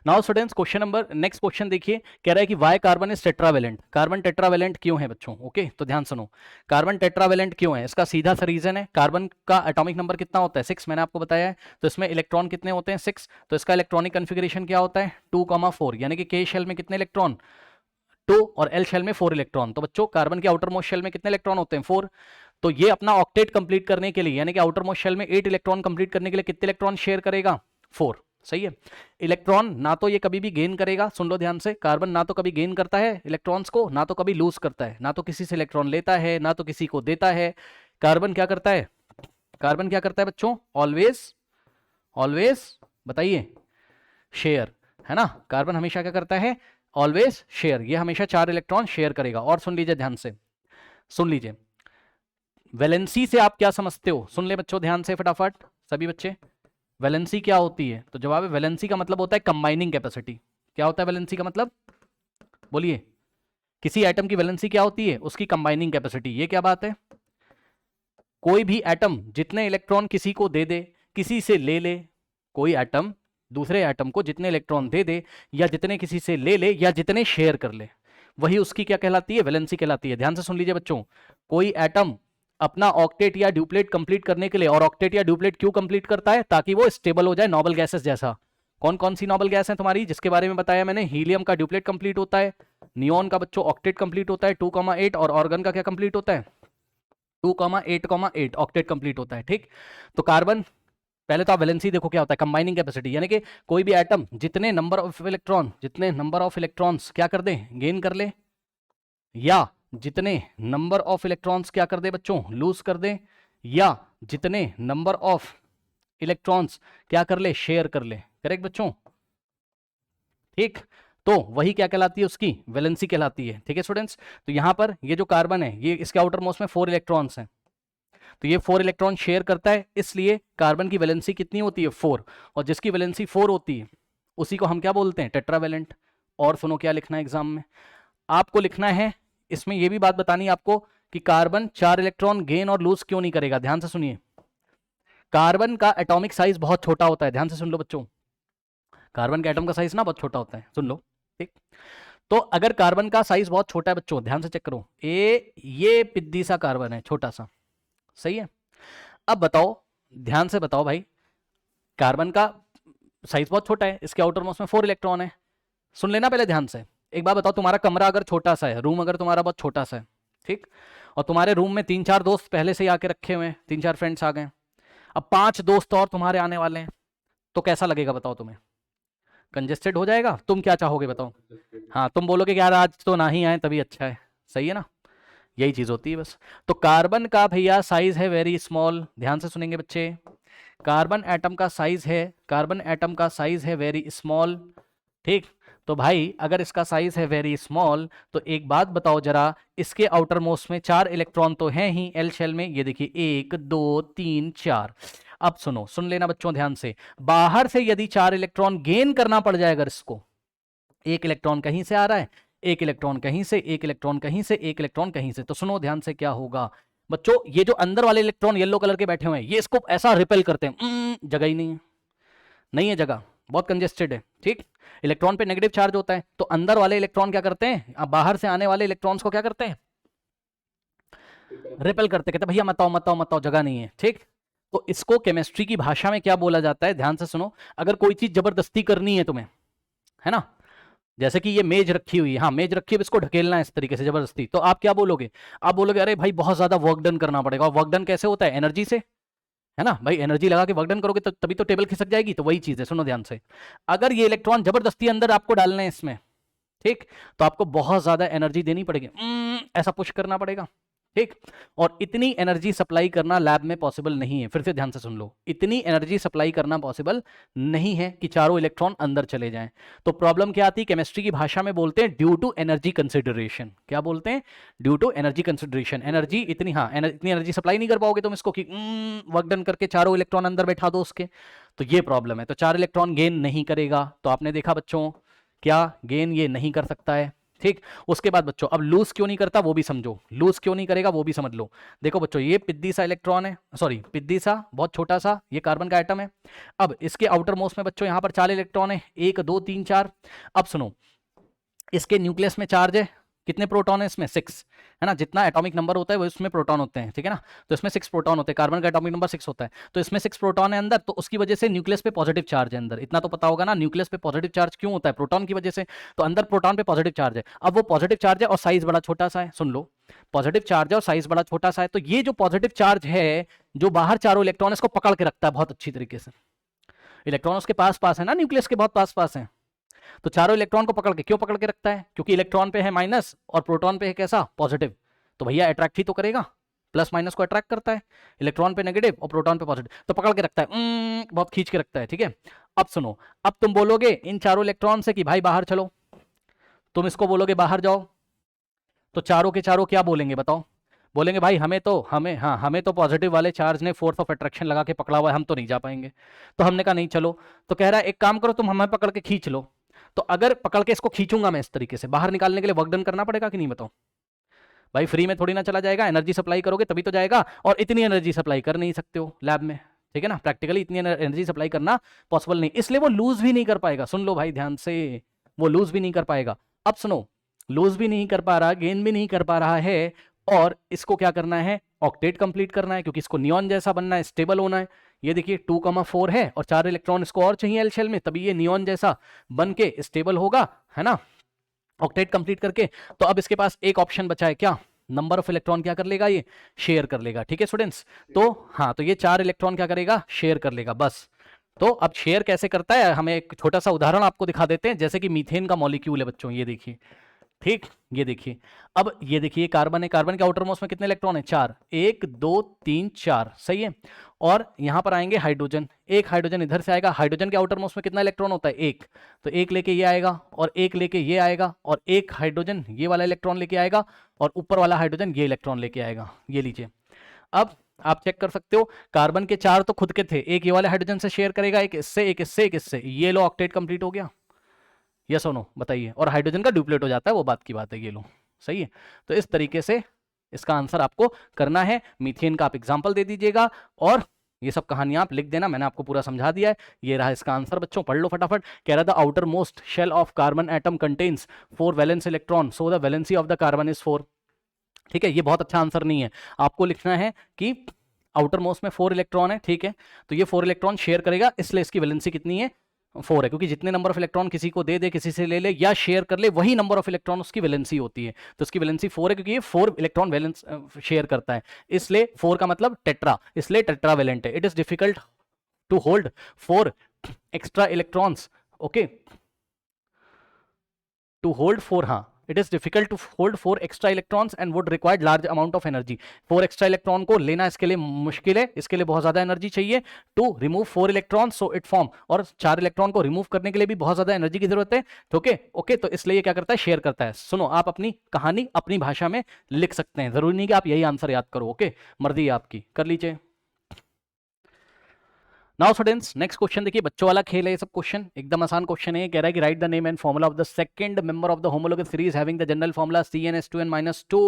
Now students, question number next question देखिए, कह रहा है कि why carbon is tetravalent. Carbon tetravalent क्यों है बच्चों, ओके तो ध्यान सुनो, कार्बन टेट्रावेलेंट क्यों है, इसका सीधा सा रीजन है, कार्बन का एटॉमिक नंबर कितना होता है 6, मैंने आपको बताया है, तो इसमें इलेक्ट्रॉन कितने होते हैं 6, तो इसका इलेक्ट्रॉनिक कन्फिग्रेशन क्या होता है 2,4, यानी कि के शेल में कितने इलेक्ट्रॉन 2 और एल शेल में 4 इलेक्ट्रॉन। तो बच्चों कार्बन के आउटर मोस्ट शेल में कितने इलेक्ट्रॉन होते हैं 4, तो ये अपना ऑक्टेट कंप्लीट करने के लिए, यानी कि आउटर मोस्ट शेल में 8 इलेक्ट्रॉन कंप्लीट करने के लिए कितने इलेक्ट्रॉन शेयर करेगा 4, सही है। इलेक्ट्रॉन ना तो ये कभी भी गेन करेगा, सुन लो ध्यान से, कार्बन ना तो कभी गेन करता है इलेक्ट्रॉन्स को, ना तो कभी लूज करता है, ना तो किसी से इलेक्ट्रॉन लेता है ना तो किसी को देता है। कार्बन क्या करता है, कार्बन क्या करता है बच्चों, ऑलवेज ऑलवेज बताइए शेयर, है ना, कार्बन हमेशा क्या करता है ऑलवेज शेयर, ये हमेशा 4 इलेक्ट्रॉन शेयर करेगा। और सुन लीजिए ध्यान से, सुन लीजिए, वैलेंसी से आप क्या समझते हो, सुन ले बच्चों ध्यान से फटाफट सभी बच्चे, वैलेंसी क्या होती है, तो जवाब है वैलेंसी का मतलब होता है कंबाइनिंग कैपेसिटी। क्या होता है वैलेंसी का मतलब, बोलिए, किसी एटम की वैलेंसी क्या होती है, उसकी कंबाइनिंग कैपेसिटी। ये क्या बात है, कोई भी एटम जितने इलेक्ट्रॉन किसी को दे दे, किसी से ले ले, कोई एटम दूसरे एटम को जितने इलेक्ट्रॉन दे दे या जितने किसी से ले ले या जितने शेयर कर ले, वही उसकी क्या कहलाती है, वैलेंसी कहलाती है। ध्यान से सुन लीजिए बच्चों, कोई एटम अपना ऑक्टेट या ड्यूप्लेट कंप्लीट करने के लिए, और ऑक्टेट या ड्यूप्लेट क्यों कंप्लीट करता है, ताकि वो स्टेबल हो जाए नोबल गैसेस जैसा। कौन कौन सी नोबल गैस है तुम्हारी, जिसके बारे में बताया मैंने, हीलियम का ड्यूप्लेट कंप्लीट होता है, नियोन का बच्चों ऑक्टेट कंप्लीट होता है 2,8, और ऑर्गन का क्या कंप्लीट होता है 2,8,8 ऑक्टेट कंप्लीट होता है, ठीक। तो कार्बन, पहले तो आप वैलेंसी देखो क्या होता है, कंबाइनिंग कैपेसिटी, यानी कि कोई भी एटम जितने नंबर ऑफ इलेक्ट्रॉन, जितने नंबर ऑफ इलेक्ट्रॉन्स क्या कर दे गेन कर ले, या जितने नंबर ऑफ इलेक्ट्रॉन्स क्या कर दे बच्चों लूज कर दे, या जितने नंबर ऑफ इलेक्ट्रॉन्स क्या कर ले शेयर कर ले, करेक्ट बच्चों, ठीक। तो वही क्या कहलाती है, उसकी वैलेंसी कहलाती है, ठीक है स्टूडेंट्स। तो यहां पर ये जो कार्बन है, ये इसके आउटर मोस्ट में 4 इलेक्ट्रॉन्स हैं, तो ये 4 इलेक्ट्रॉन शेयर करता है, इसलिए कार्बन की वैलेंसी कितनी होती है 4, और जिसकी वैलेंसी 4 होती है उसी को हम क्या बोलते हैं टेट्रावेलेंट। और सुनो क्या लिखना है एग्जाम में, आपको लिखना है, इसमें यह भी बात बतानी है आपको कि कार्बन 4 इलेक्ट्रॉन गेन और लूज क्यों नहीं करेगा। ध्यान से सुनिए, कार्बन का एटॉमिक साइज बहुत छोटा होता है, ध्यान से सुन लो बच्चों, कार्बन का एटम का साइज ना बहुत छोटा होता है, सुन लो, ठीक। तो अगर कार्बन का साइज बहुत छोटा है बच्चों, ध्यान से चेक करो, ये पिद्दी सा कार्बन है छोटा सा, सही है। अब बताओ, ध्यान से बताओ भाई, कार्बन का साइज बहुत छोटा है, इसके आउटर मोस्ट में 4 इलेक्ट्रॉन है, सुन लेना पहले ध्यान से। एक बात बताओ, तुम्हारा कमरा अगर छोटा सा है, रूम अगर तुम्हारा बहुत छोटा सा है, ठीक, और तुम्हारे रूम में 3-4 दोस्त पहले से ही आके रखे हुए हैं, 3-4 फ्रेंड्स आ गए, अब 5 दोस्त और तुम्हारे आने वाले हैं, तो कैसा लगेगा बताओ तुम्हें, कंजेस्टेड हो जाएगा, तुम क्या चाहोगे बताओ, हाँ तुम बोलोगे कि यार आज तो ना ही आए तभी अच्छा है, सही है ना, यही चीज होती है बस। तो कार्बन का भैया साइज है वेरी स्मॉल, ध्यान से सुनेंगे बच्चे, कार्बन एटम का साइज है, कार्बन एटम का साइज है वेरी स्मॉल, ठीक। तो भाई अगर इसका साइज है वेरी स्मॉल, तो एक बात बताओ जरा, इसके आउटर मोस्ट में 4 इलेक्ट्रॉन तो हैं ही एल शेल में, ये देखिए 1 2 3 4। अब सुनो, सुन लेना बच्चों ध्यान से, बाहर से यदि 4 इलेक्ट्रॉन गेन करना पड़ जाए, अगर इसको, एक इलेक्ट्रॉन कहीं से आ रहा है, एक इलेक्ट्रॉन कहीं से, एक इलेक्ट्रॉन कहीं से, एक इलेक्ट्रॉन कहीं से, तो सुनो ध्यान से क्या होगा बच्चों, ये जो अंदर वाले इलेक्ट्रॉन येलो कलर के बैठे हुए हैं, ये इसको ऐसा रिपेल करते हैं, जगह ही नहीं है, नहीं है जगह, बहुत कंजेस्टेड है, ठीक। इलेक्ट्रॉन पे नेगेटिव चार्ज होता है, तो अंदर वाले इलेक्ट्रॉन क्या करते हैं, अब बाहर से आने वाले इलेक्ट्रॉन्स को क्या करते हैं रिपेल करते, कहते भैया मत आओ मत आओ मत आओ, जगह नहीं है, ठीक। तो इसको केमिस्ट्री की भाषा में क्या बोला जाता है, ध्यान से सुनो। अगर कोई चीज जबरदस्ती करनी है तुम्हें, है ना, जैसे कि ये मेज रखी हुई है, हाँ मेज रखी है, इसको ढकेलना है इस तरीके से जबरदस्ती, तो आप क्या बोलोगे, आप बोलोगे अरे भाई बहुत ज्यादा वर्क डन करना पड़ेगा। और वर्क डन कैसे होता है, एनर्जी से, है ना भाई, एनर्जी लगा के वर्क डन करोगे तो तभी तो टेबल खिसक जाएगी। तो वही चीज है, सुनो ध्यान से, अगर ये इलेक्ट्रॉन जबरदस्ती अंदर आपको डालने हैं इसमें, ठीक, तो आपको बहुत ज्यादा एनर्जी देनी पड़ेगी, ऐसा पुश करना पड़ेगा, ठीक। और इतनी एनर्जी सप्लाई करना लैब में पॉसिबल नहीं है। फिर से ध्यान से सुन लो, इतनी एनर्जी सप्लाई करना पॉसिबल नहीं है कि चारों इलेक्ट्रॉन अंदर चले जाएं। तो प्रॉब्लम क्या आती है, केमिस्ट्री की भाषा में बोलते हैं ड्यू टू एनर्जी कंसिडरेशन। क्या बोलते हैं, due to energy consideration. Energy इतनी, हाँ इतनी एनर्जी सप्लाई नहीं कर पाओगे तुम इसको कि वर्क डन करके चारों इलेक्ट्रॉन अंदर बैठा दो उसके, तो ये प्रॉब्लम है। तो 4 इलेक्ट्रॉन गेन नहीं करेगा। तो आपने देखा बच्चों, क्या गेन ये नहीं कर सकता है, ठीक। उसके बाद बच्चों, अब लूज क्यों नहीं करता वो भी समझो, लूज क्यों नहीं करेगा वो भी समझ लो। देखो बच्चों, ये पिद्दी सा इलेक्ट्रॉन है, सॉरी पिद्दी सा बहुत छोटा सा, ये कार्बन का एटम है। अब इसके आउटर मोस्ट में बच्चों यहाँ पर 4 इलेक्ट्रॉन है, 1 2 3 4। अब सुनो, इसके न्यूक्लियस में चार्ज है, कितने प्रोटॉन है इसमें, 6, है ना, जितना एटॉमिक नंबर होता है वो इसमें प्रोटॉन होते हैं, ठीक है ना। तो इसमें 6 प्रोटॉन होते हैं, कार्बन का एटॉमिक नंबर 6 होता है, तो इसमें 6 प्रोटॉन है अंदर, तो उसकी वजह से न्यूक्लियस पे पॉजिटिव चार्ज है अंदर। इतना तो पता होगा ना, न्यूक्लियस पे पॉजिटिव चार्ज क्यों होता है, प्रोटॉन की वजह से। तो अंदर प्रोटॉन पे पॉजिटिव चार्ज है। अब वो पॉजिटिव चार्ज है और साइज बड़ा छोटा सा है, सुन लो, पॉजिटिव चार्ज है और साइज बड़ा छोटा सा है। तो ये जो पॉजिटिव चार्ज है, जो बाहर चारों इलेक्ट्रॉन इसको पकड़ के रखता है बहुत अच्छी तरीके से। इलेक्ट्रॉन उसके पास पास है ना, न्यूक्लियस के बहुत पास पास है, तो चारों इलेक्ट्रॉन को पकड़ के, क्यों पकड़ के रखता है, क्योंकि इलेक्ट्रॉन पे है माइनस और प्रोटॉन पे है कैसा, पॉजिटिव। तो भैया अट्रैक्ट ही तो करेगा, प्लस माइनस को अट्रैक्ट करता है, इलेक्ट्रॉन पे नेगेटिव और प्रोटॉन पे पॉजिटिव, तो पकड़ के रखता है, बहुत खींच के रखता है, ठीक है। अब सुनो, अब तुम बोलोगे इन चारों इलेक्ट्रॉन से कि भाई बाहर चलो, तुम इसको बोलोगे बाहर जाओ, तो चारों के चारों क्या बोलेंगे बताओ, बोलेंगे भाई हमें तो पॉजिटिव वाले चार्ज ने फोर्स ऑफ अट्रैक्शन लगा के पकड़ा हुआ है, हम तो नहीं जा पाएंगे। तो हमने कहा नहीं चलो, तो कह रहा है एक काम करो तुम हमें पकड़ के खींच लो। तो अगर पकड़ के इसको खींचूंगा मैं इस तरीके से, बाहर निकालने के लिए वर्क डन करना पड़ेगा कि नहीं बताओ, भाई फ्री में थोड़ी ना चला जाएगा, एनर्जी सप्लाई करोगे तभी तो जाएगा, और इतनी एनर्जी सप्लाई कर नहीं सकते हो लैब में, ठीक है ना, प्रैक्टिकली इतनी एनर्जी सप्लाई करना पॉसिबल नहीं, इसलिए वो लूज भी नहीं कर पाएगा। सुन लो भाई ध्यान से, वो लूज भी नहीं कर पाएगा। अब सुनो, लूज भी नहीं कर पा रहा, गेन भी नहीं कर पा रहा है, और इसको क्या करना है, ऑक्टेट कंप्लीट करना है, क्योंकि इसको नियॉन जैसा बनना है, स्टेबल होना है। ये देखिए 2,4 है और 4 इलेक्ट्रॉन इसको और चाहिए एल शेल में, तभी ये नियॉन जैसा बन के स्टेबल होगा, है ना, ऑक्टेट कंप्लीट करके। तो अब इसके पास एक ऑप्शन बचा है, क्या, नंबर ऑफ इलेक्ट्रॉन क्या कर लेगा, ये शेयर कर लेगा, ठीक है स्टूडेंट्स। तो हाँ, तो ये 4 इलेक्ट्रॉन क्या करेगा, शेयर कर लेगा, बस। तो अब शेयर कैसे करता है, हमें एक छोटा सा उदाहरण आपको दिखा देते हैं। जैसे कि मीथेन का मॉलिक्यूल है बच्चों, ये देखिए, ठीक, ये देखिए। अब ये देखिए कार्बन है, कार्बन के आउटर मोस्ट में कितने इलेक्ट्रॉन है, 4, 1 2 3 4, सही है। और यहां पर आएंगे हाइड्रोजन, एक हाइड्रोजन इधर से आएगा, हाइड्रोजन के आउटर मोस्ट में कितना इलेक्ट्रॉन होता है, 1, तो 1 लेके ये आएगा और 1 लेके ये आएगा, और एक हाइड्रोजन ये वाला इलेक्ट्रॉन लेके आएगा, और ऊपर वाला हाइड्रोजन ये इलेक्ट्रॉन लेके आएगा, ये लीजिए। अब आप चेक कर सकते हो, कार्बन के 4 तो खुद के थे, एक ये वाले हाइड्रोजन से शेयर करेगा, एक इससे, एक इससे, एक इससे, ये लो ऑक्टेट कंप्लीट हो गया, यस और नो बताइए। और हाइड्रोजन का डुप्लेट हो जाता है, वो बात की बात है, ये लो, सही है। तो इस तरीके से इसका आंसर आपको करना है। मीथेन का आप एग्जाम्पल दे दीजिएगा और ये सब कहानियां आप लिख देना, मैंने आपको पूरा समझा दिया है। ये रहा इसका आंसर बच्चों, पढ़ लो फटाफट। कह रहा था outermost shell of carbon atom contains 4 valence electron, so the valency of the carbon is 4। ठीक है, ये बहुत अच्छा आंसर नहीं है, आपको लिखना है कि आउटर मोस्ट में 4 इलेक्ट्रॉन है, ठीक है, तो ये 4 इलेक्ट्रॉन शेयर करेगा, इसलिए इसकी वैलेंसी कितनी है, 4 है, क्योंकि जितने नंबर ऑफ इलेक्ट्रॉन किसी को दे दे, किसी से ले ले या शेयर कर ले, वही नंबर ऑफ इलेक्ट्रॉन उसकी वैलेंसी होती है। तो उसकी वैलेंसी 4 है, क्योंकि ये 4 इलेक्ट्रॉन वैलेंस शेयर करता है, इसलिए 4 का मतलब टेट्रा, इसलिए टेट्रा वैलेंट है। It is difficult to hold 4 extra electrons, okay, to hold 4, हाँ, it is difficult to hold 4 extra electrons and would required large amount of energy. 4 extra electron को लेना इसके लिए मुश्किल है, इसके लिए बहुत ज्यादा एनर्जी चाहिए to remove 4 electron, so it form, और 4 इलेक्ट्रॉन को रिमूव करने के लिए भी बहुत ज्यादा एनर्जी की जरूरत है, ओके ओके। तो इसलिए ये क्या करता है, शेयर करता है। सुनो, आप अपनी कहानी अपनी भाषा में लिख सकते हैं, जरूरी नहीं कि आप यही आंसर याद करो, ओके, मर्जी है आपकी, कर लीजिए। नाउ स्टूडेंट्स, नेक्स्ट क्वेश्चन देखिए, बच्चों वाला खेल है ये सब, क्वेश्चन एकदम आसान क्वेश्चन है। कह रहा है कि right the name and formula of the second member of the homologous series having the general formula CnH2n-2।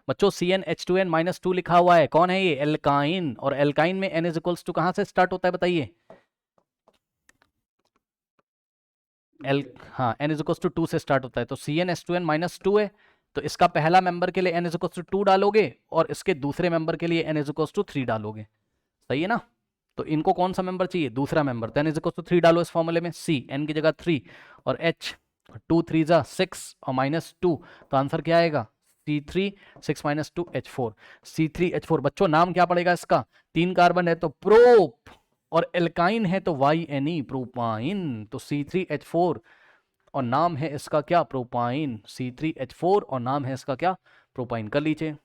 बच्चों CnH2n-2 लिखा हुआ है, कौन है ये, एल्काइन, और एल्काइन में n इज इक्वल्स टू कहां से स्टार्ट होता है बताइए, हाँ, n इज इक्वल्स टू 2 से स्टार्ट होता है, तो CnH2n-2 है, तो इसका पहला मेंबर के लिए n इज इक्वल्स टू 2 डालोगे और इसके दूसरे मेंबर के लिए n इज इक्वल्स टू 3 डालोगे, सही है ना। तो इनको कौन सा मेंबर चाहिए, दूसरा मेंबर। तो n इज इक्वल टू 3 डालो इस फॉर्मूले में, C n की जगह 3 और H 2 3 जा 6 और -2, तो आंसर क्या आएगा C3 6 - 2 H4, C3H4। बच्चों नाम क्या पड़ेगा इसका, 3 कार्बन है तो प्रोप और एल्काइन है तो YNE प्रोपाइन, तो C3H4 और नाम है इसका क्या, प्रोपाइन, C3H4 और नाम है इसका क्या, प्रोपाइन। कर लीजिए।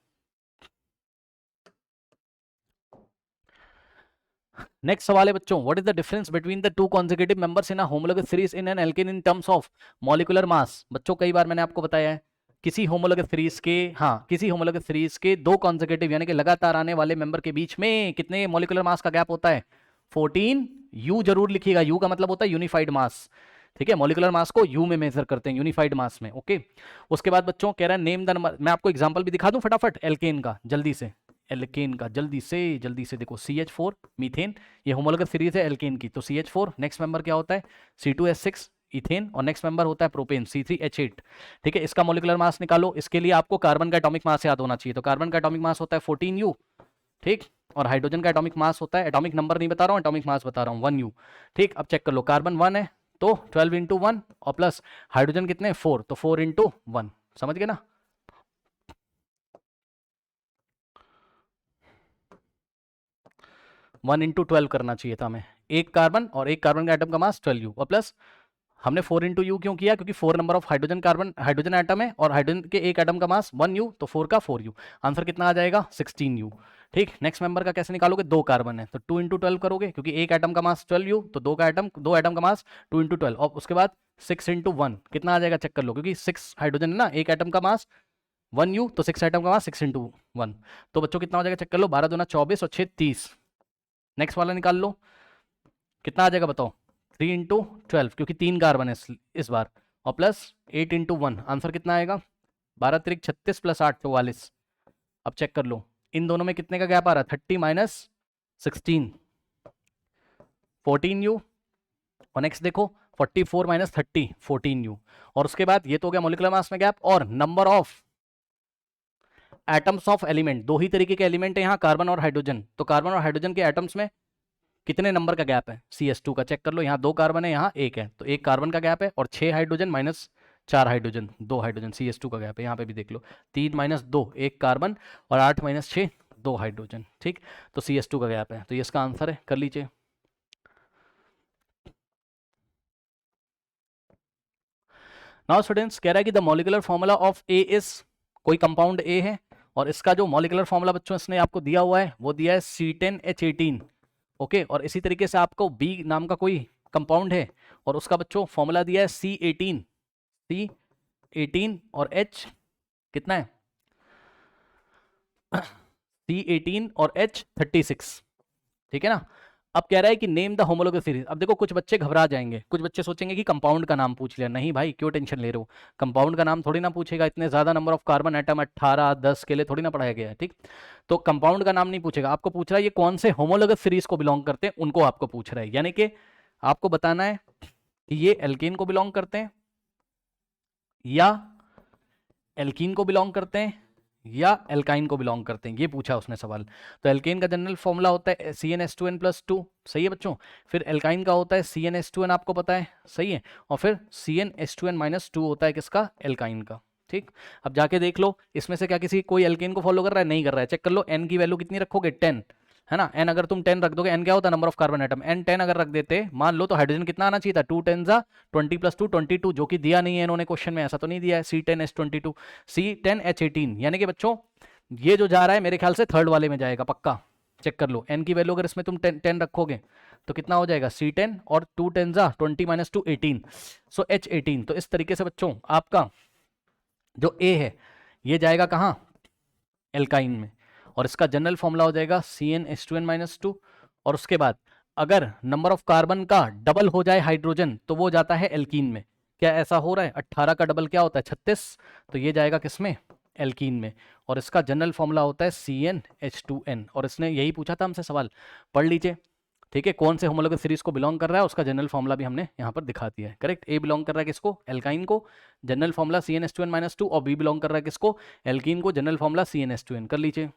नेक्स्ट सवाल है बच्चों, what is the difference between the two consecutive members in a homologous series in an alkane in terms of molecular mass. बच्चों कई बार मैंने आपको बताया है किसी होमोलॉगस सीरीज के, हाँ किसी होमोलॉगस सीरीज के दो कॉन्सेक्यूटिव यानी कि लगातार आने वाले मेंबर के बीच में कितने मॉलिक्यूलर मास का गैप होता है, 14। यू जरूर लिखिएगा, यू का मतलब होता है यूनिफाइड मास, ठीक है, मॉलिक्यूलर मास को यू में मेजर करते हैं, यूनिफाइड मास में, ओके। उसके बाद बच्चों कह रहा है नेम द नंबर, मैं आपको एग्जांपल भी दिखा दूं फटाफट एल्केन का, जल्दी से, एल्केन का जल्दी से देखो, CH4 मीथेन, ये होमोलॉगस सीरीज है एल्केन की, तो CH4 नेक्स्ट मेंबर क्या होता है C2H6 इथेन और नेक्स्ट मेंबर होता है प्रोपेन C3H8, ठीक है। इसका मॉलिक्यूलर मास निकालो, इसके लिए आपको कार्बन का एटॉमिक मास याद होना चाहिए, तो कार्बन का एटॉमिक मास होता है 14U, ठीक, और हाइड्रोजन का एटॉमिक मास होता है, एटॉमिक नंबर नहीं बता रहा हूं, एटॉमिक मास बता रहा हूं, 1U, ठीक। अब चेक कर लो, कार्बन 1 है तो 12 × 1 और प्लस हाइड्रोजन कितने 4, तो 4 × 1, समझ गए ना। वन इंटू 12 करना चाहिए था हमें, एक कार्बन और एक कार्बन का एटम का मास 12U और प्लस हमने 4 × U क्यों किया, क्योंकि 4 number of hydrogen carbon hydrogen atom है और हाइड्रोजन के एक एटम का मास 1U, तो 4 का 4U, आंसर कितना आ जाएगा 16U, ठीक। नेक्स्ट मेंबर का कैसे निकालोगे, दो कार्बन है तो 2 × 12 करोगे, क्योंकि एक एटम का मास 12U, तो दो एटम का मास 2 × 12 और उसके बाद 6 × 1 कितना आ जाएगा, चेक कर लो, क्योंकि 6 हाइड्रोजन है ना, एक एटम का मास 1U, तो 6 एटम का मास 6 × 1, तो बच्चों कितना हो जाएगा, चेक कर लो, 12 दूना 24 और 6 30। नेक्स्ट वाला निकाल लो, कितना आ जाएगा बताओ, 3 × 12, क्योंकि 3 कार्बन है इस बार, और प्लस 8 × 1, आंसर कितना आएगा 12 × 36 + 8 44। अब चेक कर लो इन दोनों में कितने का गैप आ रहा है, 30 - 16 14U, और नेक्स्ट देखो 44 - 30 14U, और उसके बाद ये तो हो गया मॉलिक्यूलर मास में गैप, और number of atoms of element, दो ही तरीके के एलिमेंट है यहाँ, कार्बन और हाइड्रोजन, तो कार्बन और हाइड्रोजन के एटम्स में कितने नंबर का गैप है, CS2 का, चेक कर लो, यहाँ 2 कार्बन है यहाँ 1 है, तो 1 कार्बन का गैप है, और 6 hydrogen minus 4 hydrogen 2 hydrogen, CS2 का गैप है, यहाँ पे भी देख लो 3 - 2 1 कार्बन और 8 - 6 2 हाइड्रोजन, ठीक, तो CS2 का गैप है, तो ये इसका आंसर है, कर लीजिए। नाउ स्टूडेंट्स कह रहा है कि the molecular formula of A is, कोई कंपाउंड ए है और इसका जो मॉलिक्यूलर फॉर्मूला बच्चों इसने आपको दिया हुआ है वो दिया है C10H18, ओके, और इसी तरीके से आपको बी नाम का कोई कंपाउंड है और उसका बच्चों फॉर्मूला दिया है C18 और H कितना है C18 और H36, ठीक है ना। अब कह रहा है कि नेम द होमोलॉगस सीरीज। अब देखो कुछ बच्चे घबरा जाएंगे, कुछ बच्चे सोचेंगे कि कंपाउंड का नाम पूछ लिया, नहीं भाई क्यों टेंशन ले रहे हो, कंपाउंड का नाम थोड़ी ना पूछेगा, इतने ज्यादा नंबर ऑफ कार्बन एटम 18 10 के लिए थोड़ी ना पढ़ाया गया है, ठीक। तो कंपाउंड का नाम नहीं पूछेगा, आपको पूछ रहा है ये कौन से होमोलॉगस सीरीज को बिलोंग करते हैं, उनको आपको पूछ रहा है, यानी कि आपको बताना है कि ये एल्केन को बिलोंग करते हैं या एल्कीन को बिलोंग करते हैं या एल्काइन को बिलोंग करते हैं, ये पूछा उसने सवाल। तो एल्केन का जनरल फॉर्मूला होता है CnH2n+2, सही है बच्चों। फिर एल्काइन का होता है CnH2n, आपको पता है, सही है, और फिर CnH2n-2 होता है किसका, एल्काइन का, ठीक। अब जाके देख लो इसमें से क्या किसी कोई एल्केन को फॉलो कर रहा है, नहीं कर रहा है, चेक कर लो, n की वैल्यू कितनी रखोगे 10, है ना, n अगर तुम 10 रख दोगे, n क्या होता है number of carbon atom, n 10 अगर रख देते मान लो, तो हाइड्रोजन कितना आना चाहिए था 2 10 20 + 2 22, जो कि दिया नहीं है इन्होंने क्वेश्चन में, ऐसा तो नहीं दिया है, C10H22 C10H18, यानी कि बच्चों ये जो जा रहा है मेरे ख्याल से थर्ड वाले में जाएगा पक्का, चेक कर लो, n की वैल्यू अगर इसमें तुम 10 रखोगे तो कितना हो जाएगा C10 और 2 10 20 - 2 18, सो H18। तो इस तरीके से बच्चों आपका जो A है ये जाएगा कहाँ, एल्काइन में, और इसका जनरल फॉर्मूला हो जाएगा CnH2n-2, और उसके बाद अगर नंबर ऑफ कार्बन का डबल हो जाए हाइड्रोजन तो वो जाता है एल्कीन में, क्या ऐसा हो रहा है, 18 का डबल क्या होता है 36, तो ये जाएगा किसमें, एल्कीन में, और इसका जनरल फॉर्मूला होता है CnH2n, और इसने यही पूछा था हमसे सवाल, पढ़ लीजिए, ठीक है, कौन से होमोलॉगस सीरीज को बिलोंग कर रहा है उसका जनरल फॉर्मूला भी हमने यहाँ पर दिखा दिया है, करेक्ट। ए बिलोंग कर रहा है किसको, एल्काइन को, जनरल फॉर्मूला CnH2n-2, और बी बिलोंग कर रहा है किसको, एल्कीन को, जनरल फॉर्मूला CnH2n, कर लीजिए।